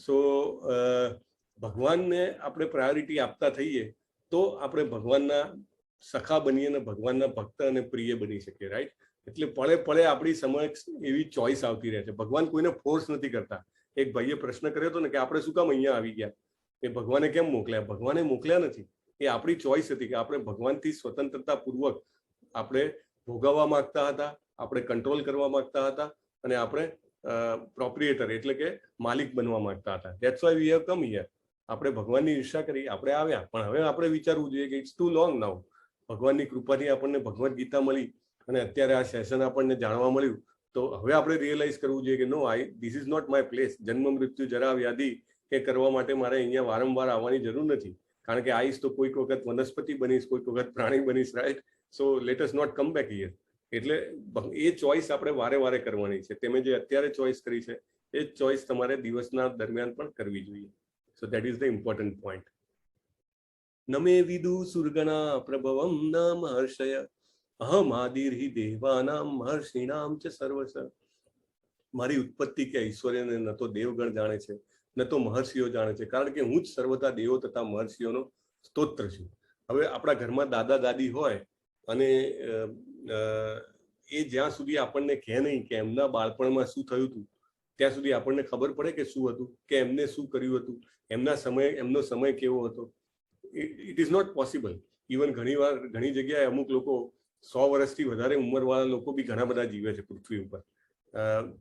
So ભગવાનને આપણે પ્રાયોરિટી આપતા થઈએ તો આપણે ભગવાનના સખા બનીએ અને ભગવાનના ભક્ત અને પ્રિય બની શકીએ, રાઈટ? એટલે પળે પળે આપણી સમક્ષ એવી ચોઈસ આવતી રહે છે. ભગવાન કોઈને ફોર્સ નથી કરતા. એક ભાઈએ પ્રશ્ન કર્યો હતો ને કે આપણે શું કામ અહીંયા આવી ગયા, એ ભગવાને કેમ મોકલ્યા? ભગવાને મોકલ્યા નથી, એ આપણી ચોઈસ હતી કે આપણે ભગવાનથી સ્વતંત્રતા પૂર્વક આપણે ભોગવવા માંગતા હતા, આપણે કંટ્રોલ કરવા માંગતા હતા અને આપણે પ્રોપ્રિએટર એટલે કે માલિક બનવા માંગતા હતા. That's why we have come here. આપણે ભગવાનની ઈર્ષા કરી, આપણે આવ્યા, પણ હવે આપણે વિચારવું જોઈએ કે ઇટ્સ ટુ લોંગ નાઉ. ભગવાનની કૃપાથી આપણને ભગવદ્ ગીતા મળી અને અત્યારે આ સેશન આપણને જાણવા મળ્યું, તો હવે આપણે રિયલાઇઝ કરવું જોઈએ કે no, this is not my place. જન્મ મૃત્યુ જરા વ્યાધિ એ કરવા માટે મારે અહીંયા વારંવાર આવવાની જરૂર નથી, કારણ કે આવીશ તો કોઈક વખત વનસ્પતિ બનીશ, કોઈક વખત પ્રાણી બનીશ, right? So let us not come back here. એટલે એ ચોઈસ આપણે વારે વારે કરવાની છે. તમે જે અત્યારે ચોઈસ કરી છે એ જ ચોઈસ તમારે દિવસના દરમિયાન પણ કરવી જોઈએ. So that is the important point. નમે વિદુ સુરગણા પ્રભવમ ન મહર્ષય અહમ આદિર્હિ દેવાનામ મહર્ષિણામ ચ સર્વસ. મારી ઉત્પત્તિ કે ઐશ્વર્યને ન તો દેવગણ જાણે છે ન તો મહર્ષિઓ જાણે છે, કારણ કે હું જ સર્વતા દેવો તથા મહર્ષિઓનો સ્તોત્ર છું. હવે આપણા ઘરમાં દાદા દાદી હોય અને એ જ્યાં સુધી આપણને કહે નહીં કે એમના બાળપણમાં શું થયું હતું, ત્યાં સુધી આપણને ખબર પડે કે શું હતું, કે એમને શું કર્યું હતું, એમનો સમય કેવો હતો. It is not possible. Even ઘણી જગ્યાએ અમુક લોકો 100 વર્ષથી વધારે ઉંમરવાળા લોકો બી ઘણા બધા જીવે છે પૃથ્વી ઉપર.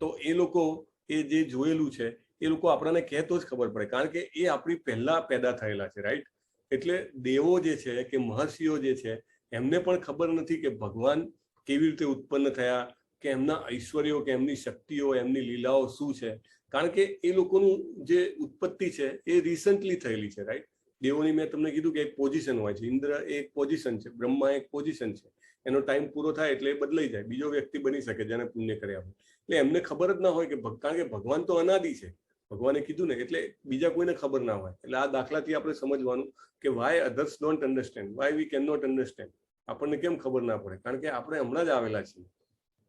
તો એ લોકો એ જે જોયેલું છે એ લોકો આપણને કહે તો જ ખબર પડે, કારણ કે એ આપણી પહેલા પેદા થયેલા છે, રાઈટ. એટલે દેવો જે છે કે મહર્ષિઓ જે છે એમને પણ ખબર નથી કે ભગવાન કેવી રીતે ઉત્પન્ન થયા, કે એમના ઐશ્વર્યો, કે એમની શક્તિઓ, એમની લીલાઓ શું છે, કારણ કે એ લોકોનું જે ઉત્પત્તિ છે એ રિસન્ટલી થયેલી છે, રાઈટ. દેવોની મેં તમને કીધું કે એક પોઝિશન હોય છે. ઇન્દ્ર એક પોઝિશન છે, બ્રહ્મા એક પોઝિશન છે. એનો ટાઈમ પૂરો થાય એટલે એ બદલાઈ જાય, બીજો વ્યક્તિ બની શકે જેને પુણ્ય કર્યા હોય. એટલે એમને ખબર જ ના હોય કે કારણ કે ભગવાન તો અનાદિ છે, ભગવાને કીધું ને, એટલે બીજા કોઈને ખબર ના હોય. એટલે આ દાખલાથી આપણે સમજવાનું કે why others don't understand, why we can not understand. આપણને કેમ ખબર ના પડે, કારણ કે આપણે હમણાં જ આવેલા છીએ.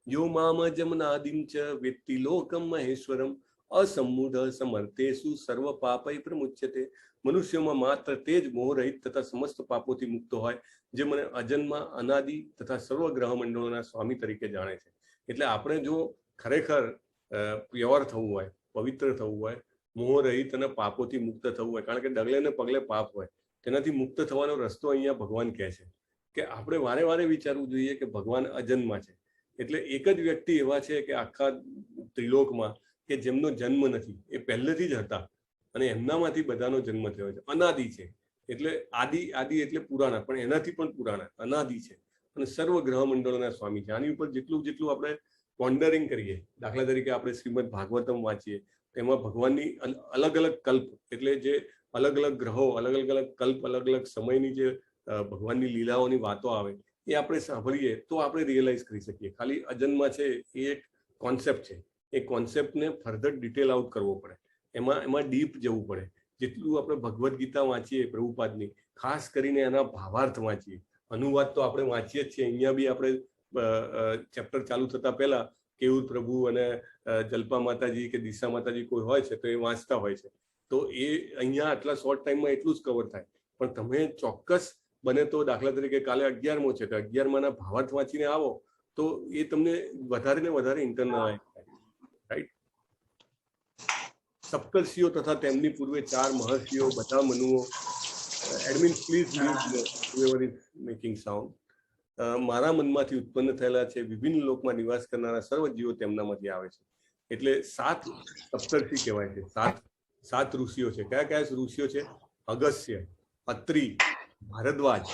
યો મામ જમનાદિમ ચ વેત્તિ લોકમ મહેશ્વરમ અસમૂઢ સમર્થેષુ સર્વ પાપૈ પ્રમુચ્યતે. મનુષ્યોમાં માત્ર તે જ મોહરહિત તથા સમસ્ત પાપોથી મુક્ત હોય જે મને અજન્મા, અનાદિ તથા સર્વ ગ્રહ મંડળોના સ્વામી તરીકે જાણે છે. એટલે આપણે જો ખરેખર પ્યોર થવું હોય, પવિત્ર થવું હોય, મોહરહિત અને પાપોથી મુક્ત થવું હોય, કારણ કે ડગલે ને પગલે પાપ હોય, તેનાથી મુક્ત થવાનો રસ્તો અહીંયા ભગવાન કહે છે કે આપણે વારે વારે વિચારવું જોઈએ કે ભગવાન અજન્મા છે. એટલે એક જ વ્યક્તિ એવા છે કે આખા ત્રિલોકમાં કે જેમનો જન્મ નથી, એ પહેલેથી જ હતા અને એમનામાંથી બધાનો જન્મ થયો છે. અનાદિ છે, એટલે આદિ એટલે પુરાણા, પણ એનાથી પણ પુરાણા, અનાદિ છે અને સર્વ ગ્રહ મંડળોના સ્વામી છે. આની ઉપર જેટલું આપણે પોન્ડરિંગ કરીએ, દાખલા તરીકે આપણે શ્રીમદ ભાગવતમ વાંચીએ, તેમાં ભગવાનની અલગ અલગ કલ્પ, એટલે જે અલગ અલગ ગ્રહો, અલગ અલગ કલ્પ, અલગ અલગ સમયની જે ભગવાનની લીલાઓની વાતો આવે એ આપણે સાંભળીએ તો આપણે રિયલાઇઝ કરી શકીએ. ખાલી અજન્મા છે એ એક કોન્સેપ્ટ છે, એ કોન્સેપ્ટને ફર્ધર ડિટેલ આઉટ કરવો પડે, એમાં ડીપ જવું પડે. જેટલું આપણે ભગવદ્ ગીતા વાંચીએ પ્રભુપાદની, ખાસ કરીને એના ભાવાર્થ વાંચીએ. અનુવાદ તો આપણે વાંચીએ જ છીએ, અહીંયા બી આપણે ચેપ્ટર ચાલુ થતા પહેલા કેવું પ્રભુ અને જલ્પા માતાજી કે દિશા માતાજી કોઈ હોય છે તો એ વાંચતા હોય છે. તો એ અહીંયા આટલા શોર્ટ ટાઈમમાં એટલું જ કવર થાય. પણ તમે ચોક્કસ બને તો દાખલા તરીકે કાલે 11મો છે તો 11માના ભાવાર્થ વાંચીને આવો તો એ તમને વધારે ને વધારે ઇન્ટરનલાઇઝ થાય, રાઈટ. સપ્તર્ષિઓ તથા તેમની પૂર્વે 4 મહર્ષિઓ, બધા મનુઓ, admin please whoever is making sound, મારા મનમાંથી ઉત્પન્ન થયેલા છે. વિભિન્ન લોકમાં નિવાસ કરનારા સર્વ જીવો તેમનામાંથી આવે છે. એટલે 7 સપ્તર્ષિ કહેવાય છે, 7 ઋષિઓ છે. કયા કયા ઋષિઓ છે? અગસ્ત્ય, અત્રિ, ભારદ્વાજ,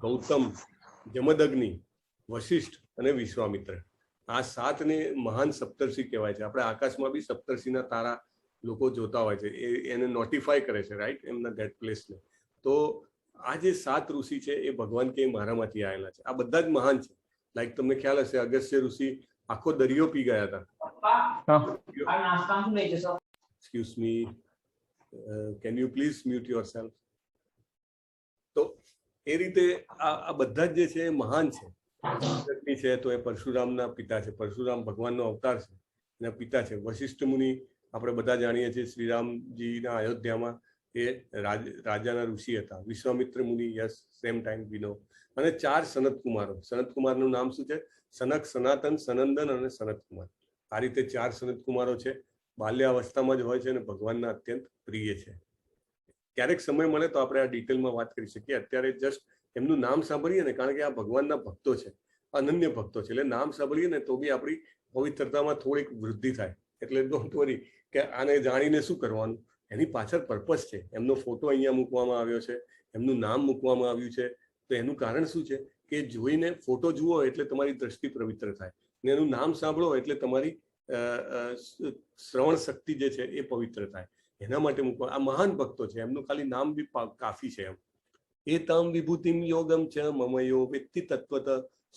ગૌતમ, જમદગ્નિ, વશિષ્ઠ અને વિશ્વામિત્ર. આ 7ને મહાન સપ્તર્ષિ કહેવાય છે. આપણે આકાશમાં બી સપ્તર્ષિના તારા લોકો જોતા હોય છે, એને નોટિફાય કરે છે, રાઈટ, એમના ધેટ પ્લેસને. તો આ જે 7 ઋષિ છે એ ભગવાન કે મારામાંથી આવેલા છે. આ બધા જ મહાન છે. લાઈક તમને ખ્યાલ હશે, અગસ્ત્ય ઋષિ આખો દરિયો પી ગયા હતા. Excuse me, can you please mute yourself. તો એ રીતે આ બધા જ જે છે એ મહાન છે. છે તો એ પરશુરામના પિતા છે. પરશુરામ ભગવાનનો અવતાર છે, એના પિતા છે. વશિષ્ઠ મુનિ આપણે બધા જાણીએ છીએ, શ્રીરામજીના અયોધ્યામાં એ રાજાના ઋષિ હતા. વિશ્વામિત્ર મુનિ, યસ, સેમ ટાઈમ વી નો. અને 4 સનત કુમારો. સનત કુમારનું નામ શું છે? સનક, સનાતન, સનંદન અને સનત કુમાર. આ રીતે 4 સનત કુમારો છે. બાલ્યાવસ્થામાં જ હોય છે અને ભગવાનના અત્યંત પ્રિય છે. ક્યારેક સમય મળે તો આપણે આ ડિટેલમાં વાત કરી શકીએ. અત્યારે જસ્ટ એમનું નામ સાંભળીએ ને, કારણ કે આ ભગવાનના ભક્તો છે, અનન્ય ભક્તો છે, એટલે નામ સાંભળીએ ને તો બી આપણી પવિત્રતામાં થોડીક વૃદ્ધિ થાય. એટલે ડોન્ટ વરી કે આને જાણીને શું કરવાનું, એની પાછળ પર્પસ છે. એમનો ફોટો અહીંયા મૂકવામાં આવ્યો છે, એમનું નામ મૂકવામાં આવ્યું છે. તો એનું કારણ શું છે કે જોઈને ફોટો જુઓ એટલે તમારી દ્રષ્ટિ પવિત્ર થાય, ને એનું નામ સાંભળો એટલે તમારી શ્રવણ શક્તિ જે છે એ પવિત્ર થાય. એના માટે મૂકવા. આ મહાન ભક્તો છે, એમનું ખાલી નામ બી કાફી છે. એમ એતામ વિભૂતિમ યોગમ ચ મમયો વેત્તિ તત્વત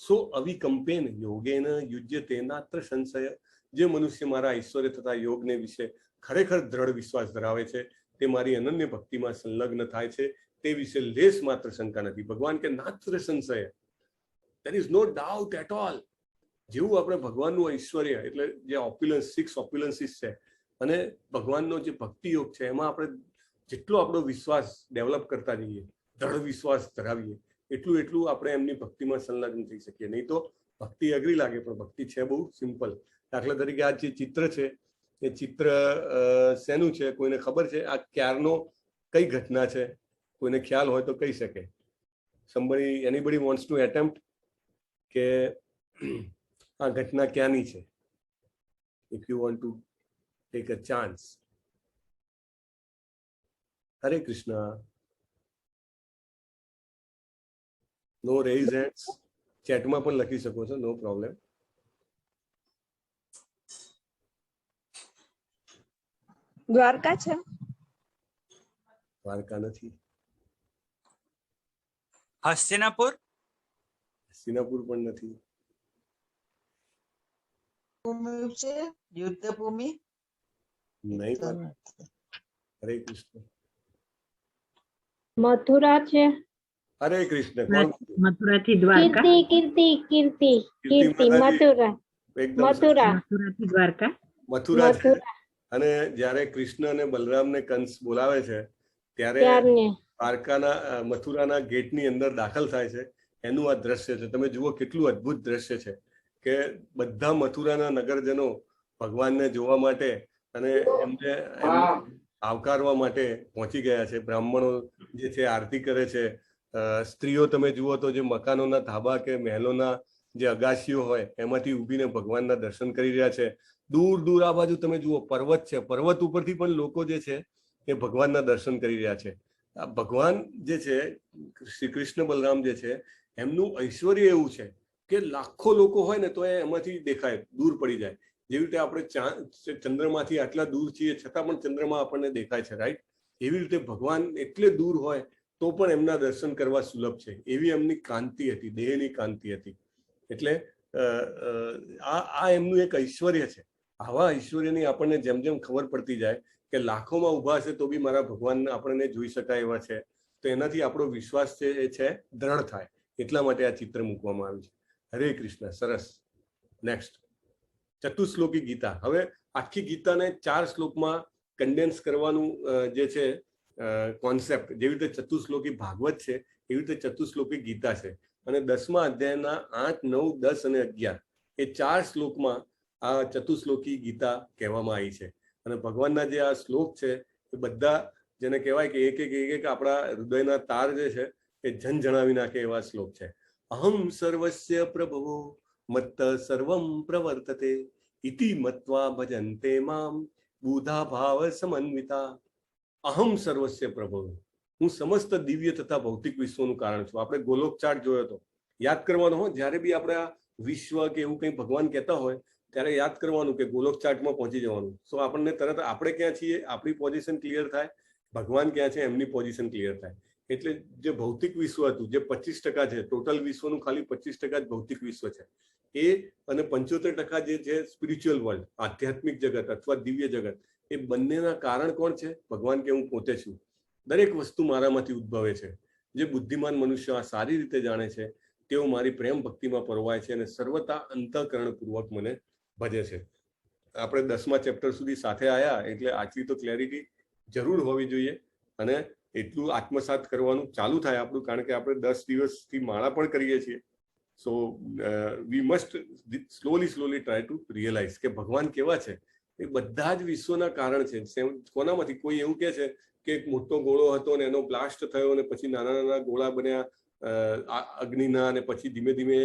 સો અવિકંપેન યોગેન યુજ્યતે નાત્ર સંશય. જે મનુષ્ય મારા ઐશ્વર્ય તથા યોગને વિશે ખરેખર દ્રઢ વિશ્વાસ ધરાવે છે, તે મારી અનન્ય ભક્તિમાં સંલગ્ન થાય છે, તે વિશે લેશ માત્ર શંકા નથી. ભગવાન કે નાત્ર સંશય, there is no doubt at all. જેવું આપણે ભગવાનનું ઐશ્વર્ય એટલે જે ઓપ્યુલન્સ, 6 ઓપ્યુલન્સીસ છે, અને ભગવાનનો જે ભક્તિ યોગ છે, એમાં આપણે જેટલો આપણો વિશ્વાસ ડેવલપ કરતા જઈએ, દ્રઢ વિશ્વાસ ધરાવીએ, એટલું આપણે એમની ભક્તિમાં સંલગ્ન થઈ શકીએ. નહીં તો ભક્તિ અઘરી લાગે પણ ભક્તિ છે બહુ સિમ્પલ. દાખલા તરીકે આ જે ચિત્ર છે એ ચિત્ર શેનું છે કોઈને ખબર છે? આ ક્યારનો કઈ ઘટના છે? કોઈને ખ્યાલ હોય તો કહી શકે. એનીબડી વોન્ટ્સ ટુ એટેમ્પ્ટ કે આ ઘટના ક્યાંની છે? If you want to take a chance. Hare Krishna. No raise hands. ચેટમાં પણ લખી શકો છો, નો પ્રોબ્લેમ. દ્વારકા છે? દ્વારકા નથી. હસ્તિનાપુર. હસ્તિનાપુર પણ નથી. ભૂમિ છે, યુદ્ધ ભૂમિ. નહીં પણ. હરે કૃષ્ણ. મથુરા છે? હરે કૃષ્ણ. કોણ? મથુરાથી દ્વારકા. કીર્તિ કીર્તિ કીર્તિ કીર્તિ મથુરા. એકદમ મથુરા. મથુરાથી દ્વારકા. મથુરા છે. મથુરા. અને જ્યારે કૃષ્ણ અને બલરામને કંસ બોલાવે છે ત્યારે ત્યારને દ્વારકાના મથુરાના ગેટની અંદર દાખલ થાય છે. એનું આ દ્રશ્ય છે. તમે જુઓ કેટલું અદ્ભુત દ્રશ્ય છે કે બધા મથુરાના નગરજનો ભગવાનને જોવા માટે અને એમને આવકારવા માટે પહોંચી ગયા છે. બ્રાહ્મણો જે છે આરતી કરે છે. સ્ત્રીઓ તમે જુઓ તો જે મકાનોના ધાબા કે મહેલોના જે અગાશીઓ હોય એમાંથી ઊભીને ભગવાનના દર્શન કરી રહ્યા છે. દૂર દૂર આ બાજુ તમે જુઓ પર્વત છે. પર્વત ઉપરથી પણ લોકો જે છે એ ભગવાનના દર્શન કરી રહ્યા છે. આ ભગવાન જે છે શ્રી કૃષ્ણ બલરામ જે છે એમનું ઐશ્વર્ય એવું છે કે લાખો લોકો હોય ને તો એમાંથી દેખાય, દૂર પડી જાય. જેવી રીતે આપણે ચંદ્રમાંથી આટલા દૂર છીએ છતાં પણ ચંદ્રમાં આપણને દેખાય છે, રાઈટ? એવી રીતે ભગવાન એટલે દૂર હોય તો પણ એમના દર્શન કરવા સુલભ છે. એવી એમની કાંતિ હતી, દેહની કાંતિ હતી. એટલે આ એમનું એક ઐશ્વર્ય છે. આવા ઐશ્વર્યની આપણને જેમ જેમ ખબર પડતી જાય કે લાખોમાં ઊભા હશે તો બી મારા ભગવાન આપણને જોઈ શકાય એવા છે, તો એનાથી આપણો વિશ્વાસ છે એ છે દ્રઢ થાય. એટલા માટે આ ચિત્ર મૂકવામાં આવ્યું છે. હરે કૃષ્ણ. સરસ. નેક્સ્ટ, ચતુશ્લોકી ગીતા. હવે આખી ગીતાને 4 શ્લોકમાં કન્ડેન્સ કરવાનું જે છે કોન્સેપ્ટ, જેવી રીતે ચતુશ્લોકી ભાગવત છે એવી રીતે ચતુશ્લોકી ગીતા છે. અને 10મા અધ્યાયના 8, 9, 10 અને 11 એ 4 શ્લોકમાં આ ચતુશ્લોકી ગીતા કહેવામાં આવી છે. અને ભગવાનના જે આ શ્લોક છે એ બધા જેને કહેવાય કે એક એક આપણા હૃદયના તાર જે છે એ જણાવી નાખે એવા શ્લોક છે. અહમ સર્વસ્ય પ્રભવો મત્ત સર્વમ પ્રવર્તતે ઇતિ મત્વા ભજન્તે મામ બુધા ભાવ સમન્વિતા. અહમ સર્વસ્ય પ્રભવો. હું સમસ્ત દિવ્ય તથા ભૌતિક વિશ્વનું કારણ છું. આપણે ગોલોક ચાર્ટ જોયો હતો, યાદ કરવાનો હોય. જ્યારે બી આપણે આ વિશ્વ કે એવું કંઈ ભગવાન કહેતા હોય ત્યારે યાદ કરવાનું કે ગોલોક ચાર્ટમાં પહોંચી જવાનું. સો આપણને તરત આપણે ક્યાં છીએ આપણી પોઝિશન ક્લિયર થાય, ભગવાન ક્યાં છે એમની પોઝિશન ક્લિયર થાય. એટલે જે ભૌતિક વિશ્વ હતું જે 25% છે, ટોટલ વિશ્વનું ખાલી 25% જ ભૌતિક વિશ્વ છે એ, અને 75% જે છે સ્પિરિચ્યુઅલ વર્લ્ડ, આધ્યાત્મિક જગત અથવા દિવ્ય જગત, એ બંનેના કારણ કોણ છે? ભગવાન કે હું પોતે છું. દરેક વસ્તુ મારામાંથી ઉદ્ભવે છે. જે બુદ્ધિમાન મનુષ્ય આ સારી રીતે જાણે છે તેઓ મારી પ્રેમ ભક્તિમાં પરવાય છે અને સર્વતા અંતઃકરણપૂર્વક મને ભજે છે. આપણે 10મા ચેપ્ટર સુધી સાથે આવ્યા એટલે આટલી તો ક્લેરિટી જરૂર હોવી જોઈએ. અને એટલું આત્મસાત કરવાનું ચાલુ થાય આપણું, કારણ કે આપણે 10 દિવસથી માળા પણ કરીએ છીએ. So we must slowly try to realise કે ભગવાન કેવા છે. એ બધા જ વિશ્વના કારણ છે. કોનામાંથી? કોઈ એવું કહે છે કે એક મોટો ગોળો હતો અને એનો બ્લાસ્ટ થયો અને પછી નાના નાના ગોળા બન્યા અગ્નિના, અને પછી ધીમે ધીમે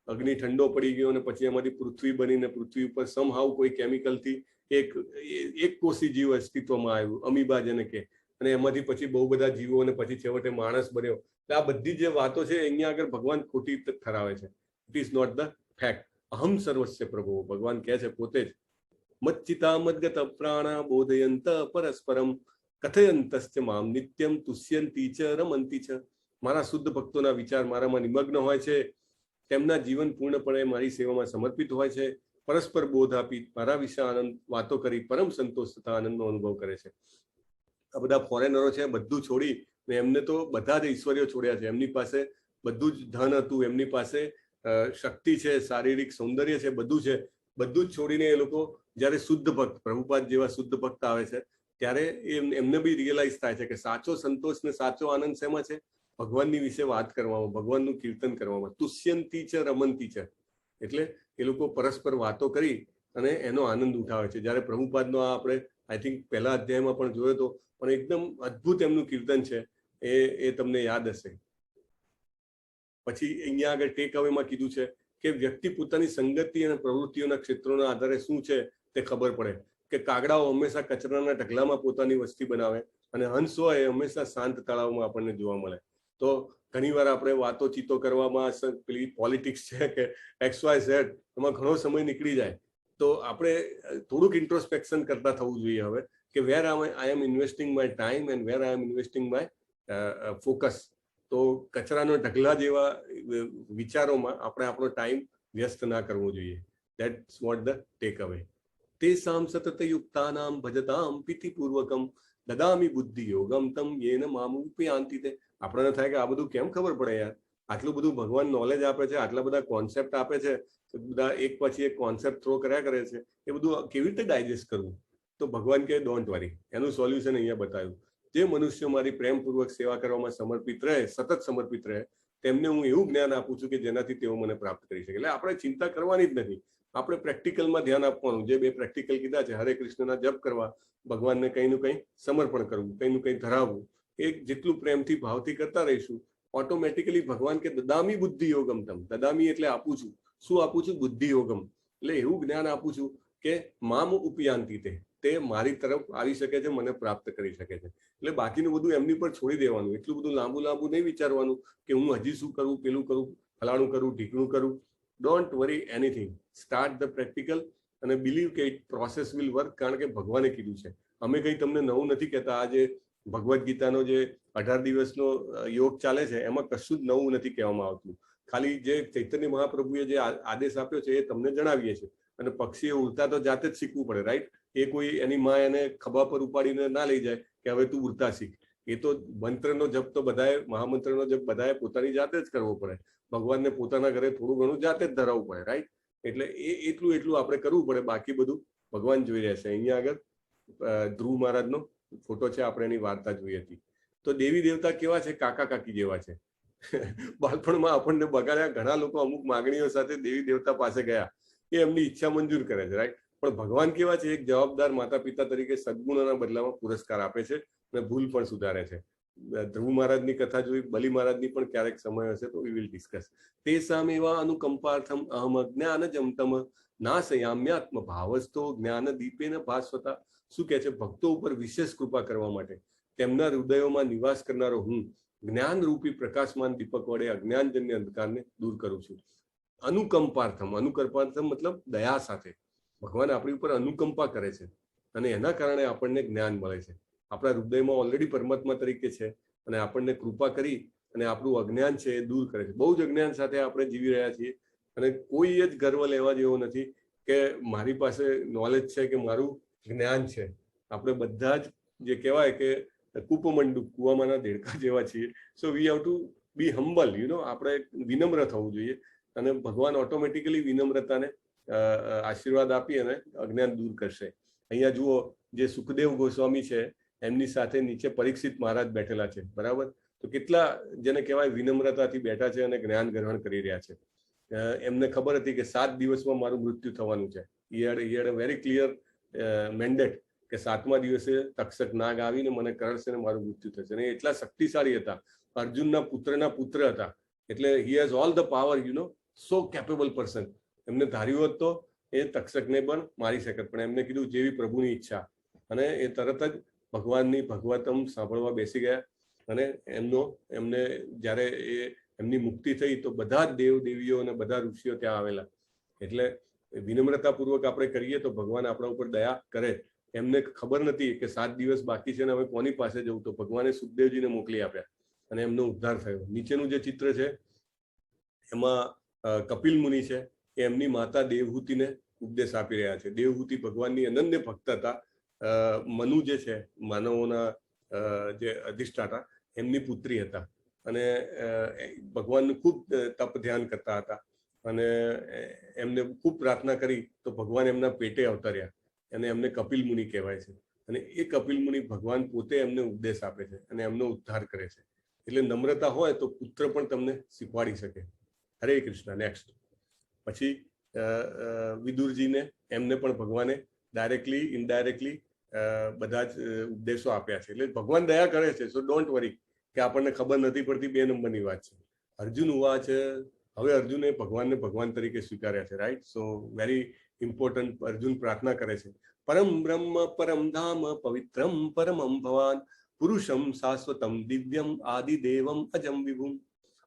અગ્નિ ઠંડો પડી ગયો અને પછી એમાંથી પૃથ્વી બનીને પૃથ્વી ઉપર સમહાવ કોઈ કેમિકલથી એક કોષી જીવ અસ્તિત્વમાં આવ્યું, અમીબા જેને કે, અને એમાંથી પછી બહુ બધા જીવો અને પછી છેવટે માણસ બન્યો. આ બધી જે વાતો છે અહીંયા આગળ ભગવાન ખોટી ઠરાવે છે. It is not the fact. અહમ સર્વસ્ય પ્રભુ. ભગવાન કહે છે પોતે જ. મચ્ચિતા મદ્ગત પ્રાણા બોધયંત પરસ્પરમ કથયંતસ્ય મામ નિત્યમ તુષ્યંતી ચ રમંતી ચ. મારા શુદ્ધ ભક્તોના વિચાર મારામાં નિમગ્ન હોય છે, તેમના જીવન પૂર્ણપણે મારી સેવામાં સમર્પિત હોય છે, પરસ્પર બોધ આપી મારા વિશે આનંદ વાતો કરી પરમ સંતોષ તથા આનંદનો અનુભવ કરે છે. આ બધા ફોરેનરો છે, બધું છોડી એમને તો બધા જ ઐશ્વર્યો છોડ્યા છે. એમની પાસે બધું જ ધન હતું, એમની પાસે શક્તિ છે, શારીરિક સૌંદર્ય છે, બધું છે. બધું જ છોડીને એ લોકો જ્યારે શુદ્ધ ભક્ત, પ્રભુપાદ જેવા શુદ્ધ ભક્ત આવે છે ત્યારે એમને બી રિયલાઇઝ થાય છે કે સાચો સંતોષ ને સાચો આનંદ શેમાં છે? ભગવાનની વિશે વાત કરવામાં, ભગવાનનું કીર્તન કરવામાં. તુષ્યંતી છે રમંતી છે. એટલે એ લોકો પરસ્પર વાતો કરી અને એનો આનંદ ઉઠાવે છે. જ્યારે પ્રભુપાદનો આ આપણે આઈ થિંક પહેલા અધ્યાયમાં પણ જોયો હતો, પણ એકદમ અદ્ભુત એમનું કીર્તન છે, એ તમને યાદ હશે. પછી અહીંયા આગળ ટેક અવેમાં કીધું છે કે વ્યક્તિ પોતાની સંગતિ અને પ્રવૃત્તિઓના ક્ષેત્રોના આધારે શું છે તે ખબર પડે. કે કાગડાઓ હંમેશા કચરાના ઢગલામાં પોતાની વસ્તી બનાવે અને હંસ હોય એ હંમેશા શાંત તળાવમાં આપણને જોવા મળે. તો ઘણીવાર આપણે વાતોચીતો કરવામાં પેલી પોલિટિક્સ છે કે XYZ એમાં ઘણો સમય નીકળી જાય. તો આપણે થોડુંક ઇન્ટ્રોસ્પેક્શન કરતા થવું જોઈએ હવે કે where I am investing my time and where I am investing my focus. તો કચરાનો ઢગલા જેવા વિચારોમાં આપણે આપણો ટાઈમ વ્યસ્ત ના કરવો જોઈએ. દેટ્સ વોટ ધ ટેક અવે. તેસામ સતત યુક્તાનામ ભજતામ પિતિપૂર્વકમ દદામી બુદ્ધિ યોગમ તમ યેન મામુપયાન્તિ. તે આપણને થાય કે આ બધું કેમ ખબર પડે યાર, આટલું બધું ભગવાન નોલેજ આપે છે, આટલા બધા કોન્સેપ્ટ આપે છે, બધા એક પછી એક કોન્સેપ્ટ થ્રો કર્યા કરે છે, એ બધું કેવી રીતે ડાયજેસ્ટ કરવું? તો ભગવાન કહે ડોન્ટ વરી, એનું સોલ્યુશન અહીંયા બતાવ્યું. જે મનુષ્યો મારી પ્રેમપૂર્વક સેવા કરવામાં સમર્પિત રહે, સતત સમર્પિત રહે, તેમને હું એવું જ્ઞાન આપું છું કે જેનાથી તેઓ મને પ્રાપ્ત કરી શકે. એટલે આપણે ચિંતા કરવાની જ નથી, આપણે પ્રેક્ટિકલમાં ધ્યાન આપવાનું. જે 2 પ્રેક્ટિકલ કીધા છે, હરે કૃષ્ણના જપ કરવા, ભગવાનને કંઈનું કંઈ સમર્પણ કરવું, કંઈનું કંઈ ધરાવવું, એ જેટલું પ્રેમથી ભાવથી કરતા રહીશું, ઓટોમેટિકલી ભગવાન કે દદામી બુદ્ધિ યોગમ તમ. દદામી એટલે આપું છું. શું આપું છું? બુદ્ધિ યોગમ. એટલે એવું જ્ઞાન આપું છું કે મામ ઉપયાંતિ તે મારી તરફ આવી શકે છે, મને પ્રાપ્ત કરી શકે છે. એટલે બાકીનું બધું એમની પર છોડી દેવાનું. એટલું બધું લાંબુ નહીં વિચારવાનું કે હું હજી શું કરું, પેલું કરું, ફલાણું કરું, ઢીકણું કરું. Don't worry anything. Start the practical અને બિલીવ કે ઇટ પ્રોસેસ વિલ વર્ક. કારણ કે ભગવાને કીધું છે. અમે કંઈ તમને નવું નથી કહેતા. આ જે ભગવદ્ ગીતાનો જે 18 દિવસનો યોગ ચાલે છે એમાં કશું જ નવું નથી કહેવામાં આવતું. ખાલી જે ચૈતન્ય મહાપ્રભુએ જે આદેશ આપ્યો છે એ તમને જણાવીએ છીએ. અને પક્ષીએ ઉડતા તો જાતે જ શીખવું પડે, રાઈટ? એ કોઈ એની માં એને ખભા પર ઉપાડીને ના લઈ જાય કે હવે તું ઉડતા શીખ. એ તો મંત્રનો જપ તો બધાએ, મહામંત્રનો જપ બધાએ પોતાની જાતે જ કરવો પડે. ભગવાનને પોતાના ઘરે થોડું ઘણું જાતે જ ધરાવવું પડે, રાઈટ? એટલે એટલું આપણે કરવું પડે. બાકી બધું ભગવાન જોઈ રહેશે. અહીંયા આગળ ધ્રુવ મહારાજનો ફોટો છે, આપણે એની વાર્તા જોઈ હતી. તો દેવી દેવતા કેવા છે? કાકા કાકી જેવા છે. બાળપણમાં આપણને બગાડ્યા. ઘણા લોકો અમુક માગણીઓ સાથે દેવી દેવતા પાસે ગયા, એ એમની ઈચ્છા મંજૂર કરે છે, રાઈટ? પણ ભગવાન કેવા છે? એક જવાબદાર માતા પિતા તરીકે સદગુણોના બદલામાં પુરસ્કાર આપે છે અને ભૂલ પણ સુધારે છે. ધ્રુવ મહારાજની કથા જોઈ, બલિ મહારાજની પણ ક્યારેક સમય હશે તો વી વિલ ડિસ્કસ. તે સામેવા અનુકંપાર્થમ અહમ જ્ઞાન જમતમ નાશયામ્યાત્મ ભાવસ્તો જ્ઞાન દીપેન ભાસ્વતા. શું કહે છે? ભક્તો ઉપર વિશેષ કૃપા કરવા માટે તેમના હૃદયોમાં નિવાસ કરનારો હું જ્ઞાન રૂપી પ્રકાશમાન દીપક વડે અજ્ઞાનજન્ય અંધકારને દૂર કરું છું. અનુકંપાર્થમ. અનુકંપાર્થમ મતલબ દયા સાથે. ભગવાન આપણી ઉપર અનુકંપા કરે છે અને એના કારણે આપણને જ્ઞાન મળે છે. આપણા હૃદયમાં ઓલરેડી પરમાત્મા તરીકે છે અને આપણને કૃપા કરી અને આપણું અજ્ઞાન છે એ દૂર કરે છે. બહુ જ અજ્ઞાન સાથે આપણે જીવી રહ્યા છીએ અને કોઈ જ ગર્વ લેવા જેવો નથી કે મારી પાસે નોલેજ છે કે મારું જ્ઞાન છે. આપણે બધા જ જે કહેવાય કે કૂપમંડુ, કુવામાંના દેડકા જેવા છીએ. So we have to be humble, આપણે વિનમ્ર થવું જોઈએ અને ભગવાન ઓટોમેટિકલી વિનમ્રતાને આશીર્વાદ આપી અને અજ્ઞાન દૂર કરશે. અહીંયા જુઓ, જે સુખદેવ ગોસ્વામી છે એમની સાથે નીચે પરીક્ષિત મહારાજ બેઠેલા છે, બરાબર? તો કેટલા જેને કહેવાય વિનમ્રતાથી બેઠા છે અને જ્ઞાન ગ્રહણ કરી રહ્યા છે. એમને ખબર હતી કે 7 દિવસમાં મારું મૃત્યુ થવાનું છે. he had a very clear mandate કે 7મા દિવસે તક્ષક નાગ આવીને મને કરડશે ને મારું મૃત્યુ થશે. અને એટલા શક્તિશાળી હતા, અર્જુનના પુત્રના પુત્ર હતા. એટલે he has all the power, so capable person. એમને ધાર્યું હોત તો એ તક્ષકને પણ મારી શકે, પણ એમને કીધું જેવી પ્રભુની ઈચ્છા. અને એ તરત જ ભગવાનની ભગવતમ સાંભળવા બેસી ગયા અને એમને જ્યારે એમની મુક્તિ થઈ તો બધા જ દેવ દેવીઓ અને બધા ઋષિઓ ત્યાં આવેલા. એટલે વિનમ્રતાપૂર્વક આપણે કરીએ તો ભગવાન આપણા ઉપર દયા કરે. એમને ખબર નથી કે 7 દિવસ બાકી છે ને હવે કોની પાસે જવું, તો ભગવાને સુખદેવજીને મોકલી આપ્યા અને એમનો ઉદ્ધાર થયો. નીચેનું જે ચિત્ર છે એમાં કપિલ મુનિ છે, એ એમની માતા દેવહૂતિને ઉપદેશ આપી રહ્યા છે. દેવહૂતિ ભગવાનની અનન્ય ભક્ત હતા. મનુ જે છે, માનવોના જે અધિષ્ઠાતા, એમની પુત્રી હતા અને ભગવાનનું ખૂબ તપ ધ્યાન કરતા હતા અને એમને ખૂબ પ્રાર્થના કરી તો ભગવાન એમના પેટે અવતર્યા અને એમને કપિલ મુનિ કહેવાય છે. અને એ કપિલ મુનિ ભગવાન પોતે એમને ઉપદેશ આપે છે અને એમનો ઉદ્ધાર કરે છે. એટલે નમ્રતા હોય તો પુત્ર પણ તમને શીખવાડી શકે. હરે કૃષ્ણ. નેક્સ્ટ. પછી વિદુરજીને એમને પણ ભગવાને ડાયરેક્ટલી ઇનડાયરેક્ટલી બધા જ ઉપદેશો આપ્યા છે. એટલે ભગવાન દયા કરે છે. સો ડોન્ટ વરી કે આપણને ખબર નથી પડતી, 2 નંબરની વાત છે. અર્જુન ઉવાચ, હવે અર્જુને ભગવાનને ભગવાન તરીકે સ્વીકાર્યા છે, રાઈટ. સો વેરી ઇમ્પોર્ટન્ટ. અર્જુન પ્રાર્થના કરે છે, પરમ બ્રહ્મ પરમ ધામ પવિત્રમ પરમમ ભવાન પુરુષમ શાશ્વતમ દિવ્યમ આદિદેવમ અજમ વિભુમ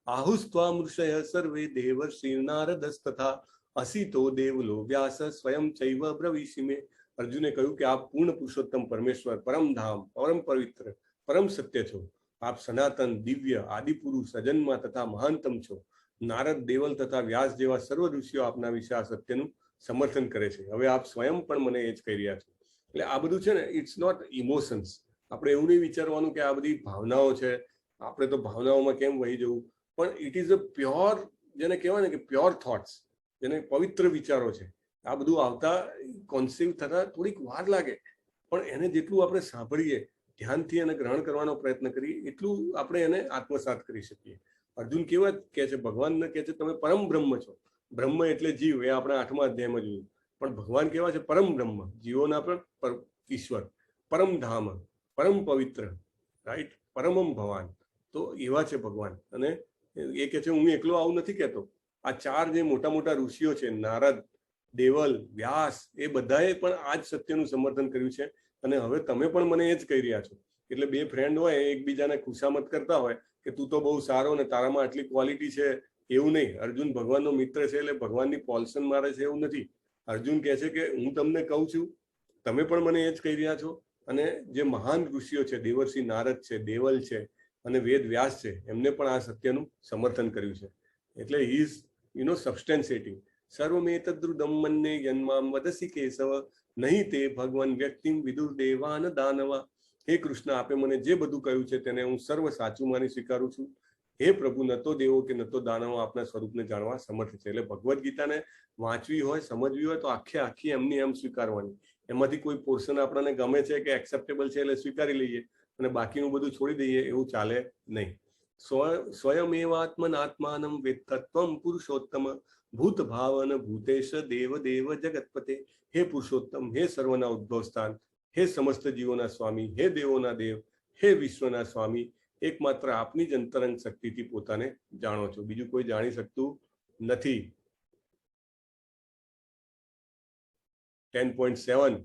આહુસ્ત્વા મૃષય સર્વે દેવર્ષિ નારદસ્તથા અસિતો દેવલો વ્યાસ સ્વયં ચૈવ બ્રવીષિમે. અર્જુને કહ્યું કે આપ પૂર્ણ પુરુષોત્તમ પરમેશ્વર, પરમ ધામ, પરમ પવિત્ર, પરમ સત્ય છો. આપ સનાતન, દિવ્ય, આદિપુરુષ, અજન્મા તથા મહાનતમ છો. નારદ, દેવલ તથા વ્યાસ જેવા સર્વ ઋષિઓ આપના વિશે આ સત્યનું સમર્થન કરે છે. હવે આપ સ્વયં પણ મને એ જ કહી રહ્યા છો. એટલે આ બધું છે ને, ઇટ્સ નોટ ઇમોશન્સ. આપણે એવું નહીં વિચારવાનું કે આ બધી ભાવનાઓ છે, આપણે તો ભાવનાઓમાં કેમ વહી જવું, પણ ઇટ ઇઝ અ પ્યોર, જેને કહેવાય ને કે પ્યોર થોટ્સ, જેને પવિત્ર વિચારો છે. આ બધું આવતા કોન્સીવ થતા થોડીક વાર લાગે, પણ એને જેટલું આપણે સાંભળીએ, ધ્યાનથી એને ગ્રહણ કરવાનો પ્રયત્ન કરીએ, એટલું આપણે એને આત્મસાત કરી શકીએ. અર્જુન કેવા કહે છે, ભગવાનને કહે છે તમે પરમ બ્રહ્મ છો. બ્રહ્મ એટલે જીવ, એ આપણે 8મા અધ્યાયમાં જોયું. પણ ભગવાન કેવા છે? પરમ બ્રહ્મ, જીવોના પણ ઈશ્વર, પરમ ધામ, પરમ પવિત્ર, રાઈટ, પરમમ ભવાન. તો એવા છે ભગવાન. અને એ કહે છે હું એકલો આવું નથી કહેતો. આ 4 જે મોટા મોટા ઋષિઓ છે, નારદ, દેવલ, વ્યાસ, એ બધાએ પણ આ જ સત્યનું સમર્થન કર્યું છે. અને હવે તમે પણ મને એ જ કહી રહ્યા છો. એટલે 2 ફ્રેન્ડ હોય, એકબીજાને ખુશામત કરતા હોય કે તું તો બહુ સારો ને તારામાં આટલી ક્વોલિટી છે, એવું નહીં. અર્જુન ભગવાનનો મિત્ર છે એટલે ભગવાનની પોલ્સન મારે છે એવું નથી. અર્જુન કહે છે કે હું તમને કહું છું, તમે પણ મને એ જ કહી રહ્યા છો. અને જે મહાન ઋષિઓ છે, દેવર્ષિ નારદ છે, દેવલ છે અને વેદ વ્યાસ છે, એમને પણ આ સત્યનું સમર્થન કર્યું છે. એટલે હી ઇઝ સબસ્ટેન્શિએટિંગ સર્વમેતદ્રુદમ મન્યે યન્મામ વદસી કેશવ નહીં તે ભગવાન વ્યક્તિમ વિદુર દેવાન દાનવા. હે કૃષ્ણ, આપે મને જે બધું કહ્યું છે તેને હું સર્વ સાચું માની સ્વીકારું છું. હે પ્રભુ, ન તો દેવો કે ન તો દાનવો આપના સ્વરૂપને જાણવા સમર્થ છે. એટલે ભગવદ્ ગીતાને વાંચવી હોય, સમજવી હોય તો આખી એમની એમ સ્વીકારવાની. એમાંથી કોઈ પોર્શન આપણને ગમે છે કે એક્સેપ્ટેબલ છે એટલે સ્વીકારી લઈએ અને બાકીનું બધું છોડી દઈએ, એવું ચાલે નહીં. સ્વયમેવાત્મનાત્માનમ વેત્તત્વમ પુરુષોત્તમ ભૂત ભાવન ભૂતેશ દેવ દેવ જગતપતે. હે પુરુષોત્તમ, હે સર્વના ઉદ્ભવ સ્થાન, હે સમસ્ત જીવોના સ્વામી, હે દેવોના દેવ, હે વિશ્વના સ્વામી, એકમાત્ર આપની જ અંતરંગ શક્તિથી પોતાને જાણો છો, બીજું કોઈ જાણી શકતું નથી. 10.7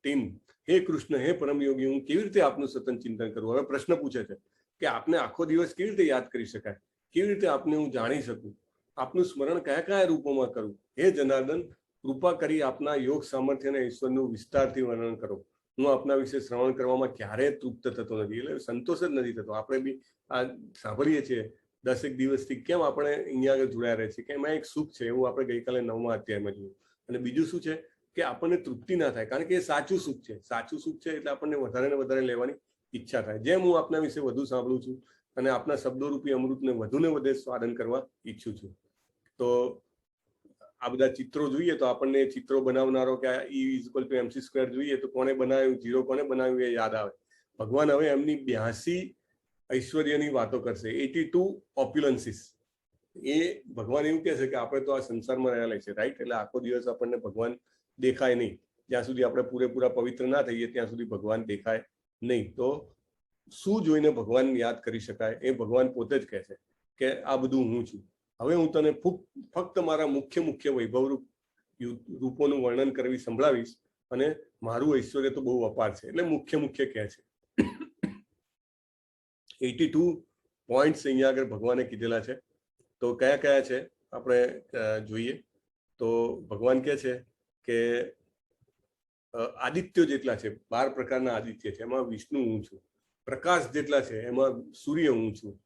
ટીમ. હે કૃષ્ણ, હે પરમયોગી, હું કેવી રીતે આપનું સતત ચિંતન કરું? હવે પ્રશ્ન પૂછે છે કે આપને આખો દિવસ કેવી રીતે યાદ કરી શકાય, કેવી રીતે આપને હું જાણી શકું, આપનું સ્મરણ કયા કયા રૂપોમાં કરું? હે જનાર્દન, કૃપા કરી આપના યોગ સામર્થ્યને ઈશ્વરનું વિસ્તારથી વર્ણન કરો. હું આપના વિશે શ્રવણ કરવામાં ક્યારેય તૃપ્ત થતો નથી, એટલે સંતોષ જ નથી થતો. આપણે બી આ સાંભળીએ છીએ 10 દિવસથી, કેમ આપણે અહીંયા આગળ જોડાયા રહે છે કે એમાં એક સુખ છે, એવું આપણે ગઈકાલે 9મા અધ્યાયમાં જોયું. અને બીજું શું છે કે આપણને તૃપ્તિ ના થાય, કારણ કે એ સાચું સુખ છે. સાચું સુખ છે એટલે આપણને વધારે ને વધારે લેવાની ઈચ્છા થાય. જેમ હું આપના વિશે વધુ સાંભળું છું અને આપના શબ્દોરૂપી અમૃતને વધુ ને વધુ સ્વાદન કરવા ઈચ્છું છું. તો આ બધા ચિત્રો જોઈએ તો આપણને ચિત્રો બનાવનારો કે E=mc² જોઈએ તો કોને બનાવ્યું, 0 કોને બનાવ્યું એ યાદ આવે. ભગવાન હવે એમની 82 ઐશ્વર્યની વાતો કરશે, 82 ઓપ્યુલન્સીસ. એ ભગવાન એવું કહે છે કે આપણે તો આ સંસારમાં રહેલા છે, રાઈટ. એટલે આખો દિવસ આપણને ભગવાન દેખાય નહીં. જ્યાં સુધી આપણે પૂરેપૂરા પવિત્ર ના થઈએ ત્યાં સુધી ભગવાન દેખાય નહીં. તો શું જોઈને ભગવાન યાદ કરી શકાય? એ ભગવાન પોતે જ કહે છે કે આ બધું હું છું. હવે હું તને ફક્ત મારા મુખ્ય વૈભવ રૂપોનું વર્ણન કરવી સંભળાવીશ, અને મારું ઐશ્વર્ય તો બહુ અપાર છે. એટલે મુખ્ય કહે છે. 82 પોઈન્ટ્સ અહીંયા આગળ ભગવાને કીધેલા છે. તો કયા કયા છે આપણે જોઈએ તો ભગવાન કહે છે કે આદિત્યો જેટલા છે, 12 પ્રકારના આદિત્ય છે, એમાં વિષ્ણુ હું છું. પ્રકાશ જેટલા છે એમાં સૂર્ય હું છું.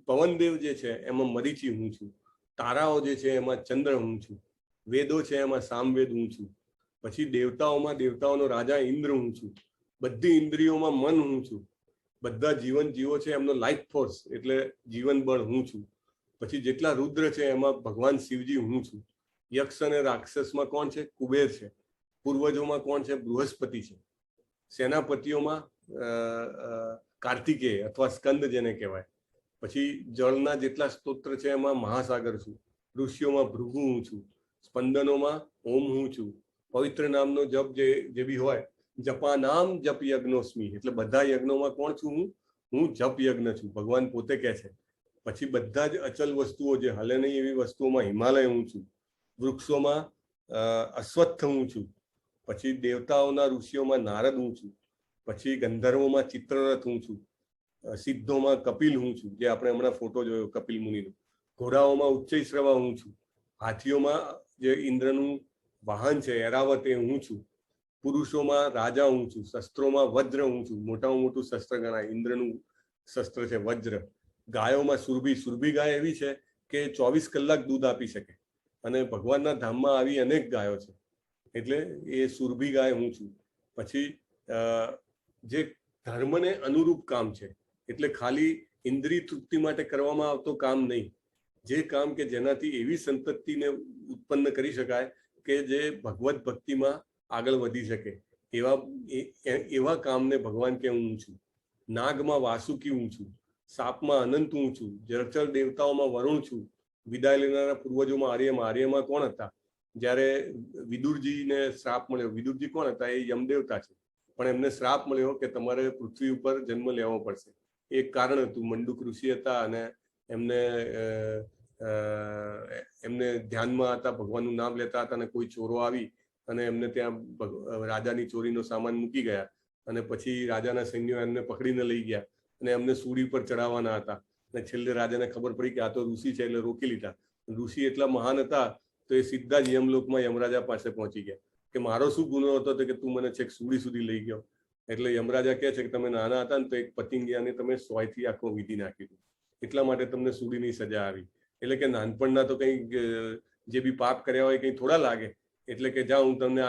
પવનદેવ જે છે એમાં મરીચી હું છું. તારાઓ જે છે એમાં ચંદ્ર હું છું. વેદો છે એમાં સામવેદ હું છું. પછી દેવતાઓમાં દેવતાઓનો રાજા ઇન્દ્ર હું છું. બધી ઇન્દ્રિયોમાં મન હું છું. બધા જીવો છે એમનો લાઈફ ફોર્સ એટલે જીવન બળ હું છું. પછી જેટલા રુદ્ર છે એમાં ભગવાન શિવજી હું છું. યક્ષ અને રાક્ષસમાં કોણ છે? કુબેર છે. પૂર્વજોમાં કોણ છે? બૃહસ્પતિ છે. સેનાપતિઓમાં કાર્તિકેય અથવા સ્કંદ જેને કહેવાય. પછી જળના જેટલા સ્તોત્ર છે એમાં મહાસાગર છું. ઋષિઓમાં ભૃગુ હું છું. સ્પંદનોમાં ઓમ હું છું. પવિત્ર નામનો જપ જે બી હોય, જપા નામ જપ યજ્ઞોસ્મી, એટલે બધા યજ્ઞોમાં કોણ છું હું જપ યજ્ઞ છું, ભગવાન પોતે કહે છે. પછી બધા જ અચલ વસ્તુઓ જે હલે નહીં એવી વસ્તુઓમાં હિમાલય હું છું, વૃક્ષોમાં અશ્વત્થ હું છું, પછી દેવતાઓના ઋષિઓમાં નારદ હું છું, પછી ગંધર્વોમાં ચિત્રરથ હું છું, સિદ્ધોમાં કપિલ હું છું, જે આપણે હમણાં ફોટો જોયો કપિલ મુનિનો, ઘોડાઓમાં ઉચ્ચૈશ્રવા હું છું, હાથીઓમાં જે ઇન્દ્રનું વાહન છે એરાવત એ હું છું, પુરુષોમાં રાજા હું છું, શસ્ત્રોમાં વજ્ર હું છું, મોટામાં મોટું શસ્ત્ર ગણાય ઇન્દ્રનું શસ્ત્ર છે વજ્ર. ગાયોમાં સુરભી ગાય એવી છે કે 24 કલાક દૂધ આપી શકે, અને ભગવાનના ધામમાં આવી અનેક ગાયો છે, એટલે એ સુરભી ગાય હું છું. પછી જે ધર્મને અનુરૂપ કામ છે, એટલે ખાલી ઇન્દ્રિય તૃપ્તિ માટે કરવામાં આવતો કામ નહીં, જે કામ કે જેનાથી એવી સંતતિને ઉત્પન્ન કરી શકાય કે જે ભગવત ભક્તિમાં આગળ વધી શકે, એવા કામને ભગવાન કે હું છું. નાગમાં વાસુકી હું છું, સાપમાં અનંત હું છું, જળચર દેવતાઓમાં વરુણ છું, વિદાય લેનારા પૂર્વજોમાં આર્યમાં કોણ હતા? જ્યારે વિદુરજીને શ્રાપ મળ્યો, વિદુરજી કોણ હતા? એ યમદેવતા છે, પણ એમને શ્રાપ મળ્યો કે તમારે પૃથ્વી ઉપર જન્મ લેવો પડશે. એક કારણ હતું, મંડુક ઋષિ હતા અને એમને ધ્યાનમાં હતા, ભગવાનનું નામ લેતા હતા, અને કોઈ ચોરો આવી અને એમને ત્યાં રાજાની ચોરીનો સામાન મૂકી ગયા, અને પછી રાજાના સૈન્યો એમને પકડીને લઈ ગયા અને એમને સૂડી પર ચડાવવાના હતા, અને છેલ્લે રાજાને ખબર પડી કે આ તો ઋષિ છે, એટલે રોકી લીધા. ઋષિ એટલા મહાન હતા તો એ સીધા જ યમલોકમાં યમરાજા પાસે પહોંચી ગયા કે મારો શું ગુનો હતો કે તું મને છેક સૂડી સુધી લઈ ગયો. એટલે યમરાજા કહે છે કે તમે નાના હતા ને તો એક પતિંગિયાને તમે 100થી આખો વિધિ નાખી દીધું, એટલા માટે તમને સૂડીની સજા આવી. એટલે કે નાનપણના તો કંઈ જે બી પાપ કર્યા હોય કંઈ થોડા લાગે, એટલે કે જા હું તમને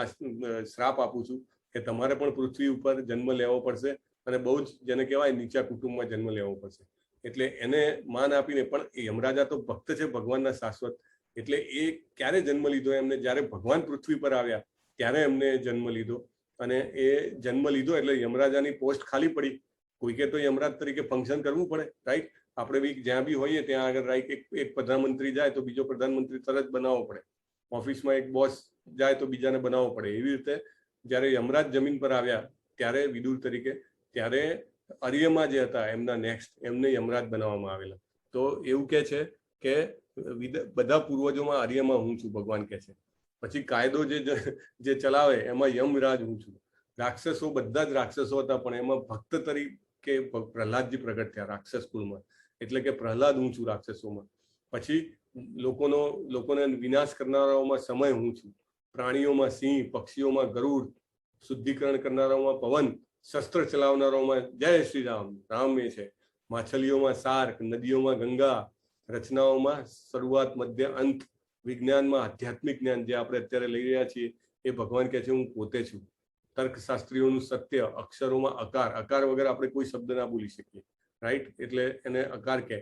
શ્રાપ આપું છું કે તમારે પણ પૃથ્વી ઉપર જન્મ લેવો પડશે, અને બહુ જ જેને કહેવાય નીચા કુટુંબમાં જન્મ લેવો પડશે. એટલે એને માન આપીને, પણ યમરાજા તો ભક્ત છે ભગવાનના શાશ્વત, એટલે એ ક્યારે જન્મ લીધો એમને? જ્યારે ભગવાન પૃથ્વી પર આવ્યા ત્યારે એમને જન્મ લીધો, અને એ જન્મ લીધો એટલે યમરાજાની પોસ્ટ ખાલી પડી. કોઈકે તો યમરાજ તરીકે ફંક્શન કરવું પડે, રાઈટ? આપણે બી જ્યાં બી હોઈએ ત્યાં આગળ રાઈટ એક પ્રધાનમંત્રી જાય તો બીજો પ્રધાનમંત્રી તરત બનાવવો પડે, ઓફિસમાં એક બોસ જાય તો બીજાને બનાવવો પડે. એવી રીતે જ્યારે યમરાજ જમીન પર આવ્યા ત્યારે વિદુર તરીકે, ત્યારે અર્યમાં જે હતા એમના નેક્સ્ટ, એમને યમરાજ બનાવવામાં આવેલા. તો એવું કહે છે કે બધા પૂર્વજોમાં આર્યમાં હું છું, ભગવાન કહે છે. પછી કાયદો જે ચલાવે એમાં યમરાજ હું છું. રાક્ષસો બધા જ રાક્ષસો હતા, પણ એમાં ભક્ત તરીકે પ્રહલાદજી પ્રગટ થયા રાક્ષસ કુળમાં, એટલે કે પ્રહલાદ હું છું રાક્ષસોમાં. પછી લોકોને વિનાશ કરનારાઓમાં સમય હું છું, પ્રાણીઓમાં સિંહ, પક્ષીઓમાં ગરુડ, શુદ્ધિકરણ કરનારાઓમાં પવન, શસ્ત્ર ચલાવનારાઓમાં જય શ્રી રામ, રામ એ છે, માછલીઓમાં સાર્ક, નદીઓમાં ગંગા, રચનાઓમાં શરૂઆત મધ્ય અંત, વિજ્ઞાનમાં આધ્યાત્મિક જ્ઞાન જે આપણે અત્યારે લઈ રહ્યા છીએ એ ભગવાન કહે છે હું પોતે છું. તર્કશાસ્ત્રીઓનું સત્ય, અક્ષરોમાં અકાર વગર આપણે કોઈ શબ્દ ના બોલી શકીએ, રાઈટ? એટલે એને અકાર કહે.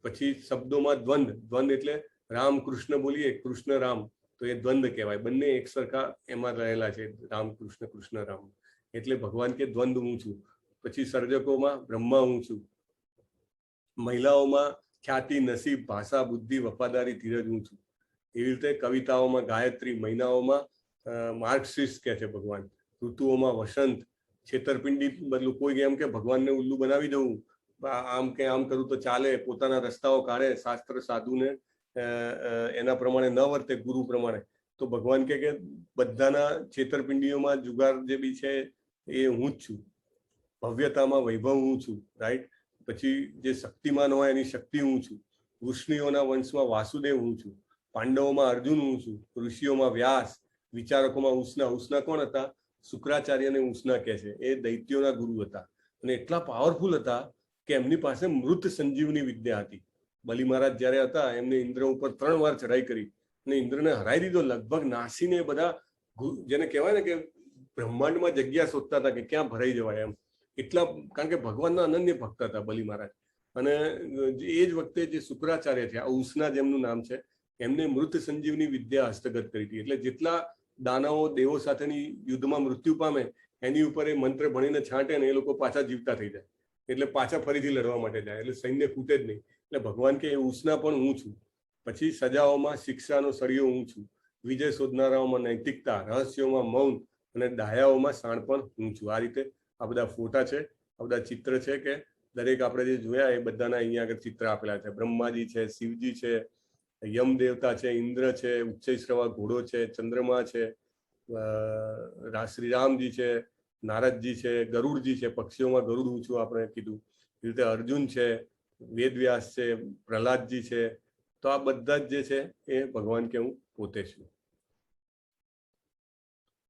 પછી શબ્દોમાં દ્વંદ એટલે રામ કૃષ્ણ બોલીએ, કૃષ્ણ રામ, તો એ દ્વંદ કહેવાય. બંને એક સરખા એમાં રહેલા છે, રામ કૃષ્ણ, કૃષ્ણ રામ, એટલે ભગવાન કે દ્વંદ હું છું. પછી સર્જકોમાં બ્રહ્મા હું છું, મહિલાઓમાં ખ્યાતિ, નસીબ, ભાષા, બુદ્ધિ, વફાદારી, ધીરજ હું છું. એવી રીતે કવિતાઓમાં ગાયત્રી, મહિનાઓમાં માર્કસિસ્ટ કહે છે ભગવાન, ઋતુઓમાં વસંત, છેતરપિંડી બદલું કોઈ એમ કે ભગવાનને ઉલ્લુ બનાવી દઉં, આમ કે આમ કરું તો ચાલે, પોતાના રસ્તાઓ કાઢે, શાસ્ત્ર સાધુને એના પ્રમાણે ન વર્તે, ગુરુ પ્રમાણે, તો ભગવાન કે બધાના છેતરપિંડીઓમાં જુગાર જે બી છે એ હું જ છું. ભવ્યતામાં વૈભવ હું છું, રાઈટ? પછી જે શક્તિમાન હોય એની શક્તિ હું છું, વૃષ્ણિઓના વંશમાં વાસુદેવ હું છું, પાંડવોમાં અર્જુન હું છું, ઋષિઓમાં વ્યાસ, વિચારકોમાં ઉષ્ણા કોણ હતા? શુક્રાચાર્યને ઉષ્ણા કહે છે, એ દૈત્યોના ગુરુ હતા, અને એટલા પાવરફુલ હતા કે એમની પાસે મૃત સંજીવની વિદ્યા હતી. બલિ મહારાજ જયારે હતા એમને ઇન્દ્ર ઉપર 3 વાર ચઢાઈ કરી અને ઇન્દ્રને હરાઈ દીધો, લગભગ નાસીને. બધા જેને કહેવાય ને કે બ્રહ્માંડમાં જગ્યા શોધતા હતા કે ક્યાં ભરાઈ જવાય એમ, એટલા, કારણ કે ભગવાનના અનન્ય ભક્ત હતા બલિ મહારાજ. અને એ જ વખતે જે શુક્રાચાર્ય છે, આ ઉષ્ણા જેમનું નામ છે, એમને મૃત સંજીવની વિદ્યા હસ્તગત કરી હતી. એટલે જેટલા દાનવો દેવો સાથેની યુદ્ધમાં મૃત્યુ પામે એની ઉપર એ મંત્ર ભણીને છાંટે ને એ લોકો પાછા જીવતા થઈ જાય, એટલે પાછા ફરીથી લડવા માટે જાય, એટલે સૈન્ય ખૂટે જ નહીં. એટલે ભગવાન કે એ ઉષ્ણા પણ હું છું. પછી સજાઓમાં શિક્ષાનો સળિયો હું છું, વિજય શોધનારાઓમાં નૈતિકતા, રહસ્યોમાં મૌન અને ડાયાઓમાં શાણપણ હું છું. આ રીતે આ બધા ફોટા છે, આ બધા ચિત્ર છે કે દરેક આપણે જે જોયા એ બધાના અહીંયા આગળ ચિત્ર આપેલા છે. બ્રહ્માજી છે, શિવજી છે, યમ દેવતા છે, ઇન્દ્ર છે, ઉચ્ચૈશ્રવા ઘોડો છે, ચંદ્રમા છે, શ્રીરામજી છે, નારદજી છે, ગરુડજી છે, પક્ષીઓમાં ગરુડ હું છું આપણે કીધું. એ રીતે અર્જુન છે, વેદવ્યાસ છે, પ્રહલાદજી છે. તો આ બધા જ જે છે એ ભગવાન કે હું પોતે છું.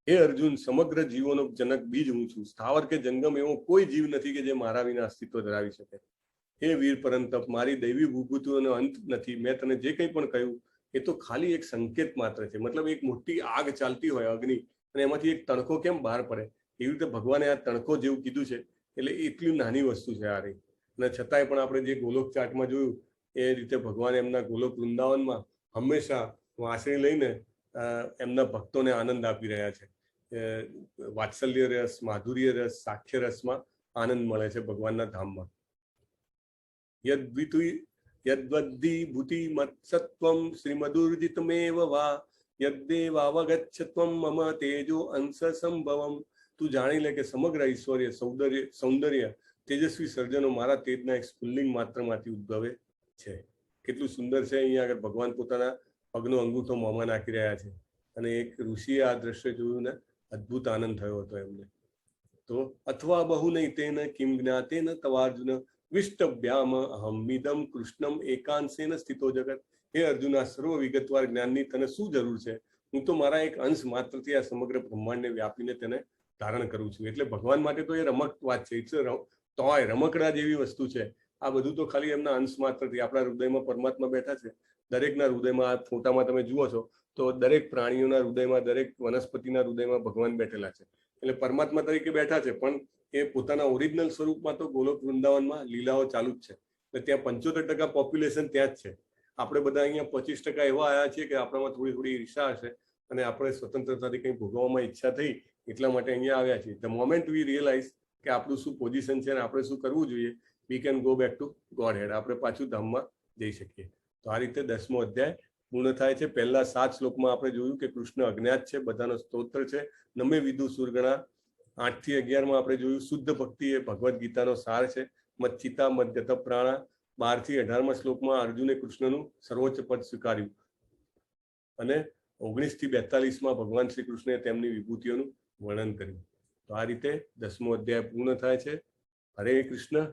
એ અર્જુન, સમગ્ર જીવોનો જનક બીજ હું છું. સ્થાવર કે જંગમ એવો કોઈ જીવ નથી કે જે મારા વિના અસ્તિત્વ ધરાવી શકે. હે વીર પરંતપ, મારી દૈવી ભૂભૂતિઓનો અંત નથી. મેં તને જે કંઈ પણ કહ્યું એ તો ખાલી એક સંકેત માત્ર છે. મતલબ એક મોટી આગ ચાલતી હોય, અગ્નિ, અને એમાંથી એક તણખો કેમ બહાર પડે, એવી રીતે ભગવાને આ તણખો જેવું કીધું છે. એટલે એટલી નાની વસ્તુ છે આ રહી. અને છતાંય પણ આપણે જે ગોલોક ચાટમાં જોયું એ રીતે ભગવાન એમના ગોલોક વૃંદાવનમાં હંમેશા વાંસળી લઈને એમના ભક્તોને આનંદ આપી રહ્યા છે. વાત્સલ્ય રસ, માધુર્ય રસ, સાખ્ય રસમાં આનંદ મળે છે ભગવાનના ધામમાં. યદ્વદ્ધિ ભૂતિ મત્સત્વમ શ્રીમદુર્જિતમેવ વા યદ્દેવાવગચ્છત્વમ મમ તેજો અંશ સંભવમ. તું જાણી લે કે સમગ્ર ઐશ્વર્ય, સૌંદર્ય, તેજસ્વી સર્જનો મારા તેજના એક સ્ફુલ્લિંગ માત્રમાંથી ઉદ્ભવે છે. કેટલું સુંદર છે. અહીંયા આગળ ભગવાન પોતાના પગનો અંગૂઠો મોંમાં નાખી રહ્યા છે. અને એક ઋષિએ આ દ્રશ્ય જોયું ને અદ્ભુત આનંદ થયો હતો એમને. તો અથવા બહુ નહીં તેન કિમ જ્ઞાતેન તવાર્જુન વિષ્ટભ્યામ અહમિદમ કૃષ્ણમ એકાંશેન સ્થિતો જગત. હે અર્જુન, આ સર્વ વિગતવાર જ્ઞાનની તને શું જરૂર છે? હું તો મારા એક અંશ માત્રથી આ સમગ્ર બ્રહ્માંડને વ્યાપીને તેને ધારણ કરું છું. એટલે ભગવાન માટે તો એ રમક વાત છે. તોય રમકડા જેવી વસ્તુ છે. આ બધું તો ખાલી એમના અંશ માત્રથી. આપણા હૃદયમાં પરમાત્મા બેઠા છે. દરેકના હૃદયમાં, આ ફોટામાં તમે જુઓ છો તો દરેક પ્રાણીઓના હૃદયમાં, દરેક વનસ્પતિના હૃદયમાં ભગવાન બેઠેલા છે. એટલે પરમાત્મા તરીકે બેઠા છે, પણ એ પોતાના ઓરિજિનલ સ્વરૂપમાં તો ગોલોક વૃંદાવનમાં લીલાઓ ચાલુ જ છે. એટલે ત્યાં 75% પોપ્યુલેશન ત્યાં જ છે. આપણે બધા અહીંયા 25% એવા આવ્યા છીએ કે આપણામાં થોડી થોડી ઈર્ષા હશે અને આપણે સ્વતંત્રતાથી કંઈ ભોગવવામાં ઈચ્છા થઈ એટલા માટે અહીંયા આવ્યા છીએ. ધ મોમેન્ટ વી રિયલાઇઝ કે આપણું શું પોઝિશન છે અને આપણે શું કરવું જોઈએ, we can go back to godhead. આપણે પાછું ધામમાં જઈ શકીએ. તો આ રીતે 10મો અધ્યાય પૂર્ણ થાય છે. પહેલા 7 શ્લોકમાં આપણે જોયું કે કૃષ્ણ અજ્ઞાત છે, બધાનો સ્તોત્ર છે. નમે વિદુ સુરગણા. 8 થી 11માં આપણે જોયું શુદ્ધ ભક્તિ એ ભગવદ્ ગીતાનો સાર છે. મચ્ચિતા મદ્યત પ્રાણા. 12 થી 18માં શ્લોકમાં અર્જુને કૃષ્ણનું સર્વોચ્ચ પદ સ્વીકાર્યું. અને 19 થી 42માં ભગવાન શ્રી કૃષ્ણએ તેમની વિભૂતિઓનું વર્ણન કર્યું. તો આ રીતે 10મો અધ્યાય પૂર્ણ થાય છે. હરે કૃષ્ણ.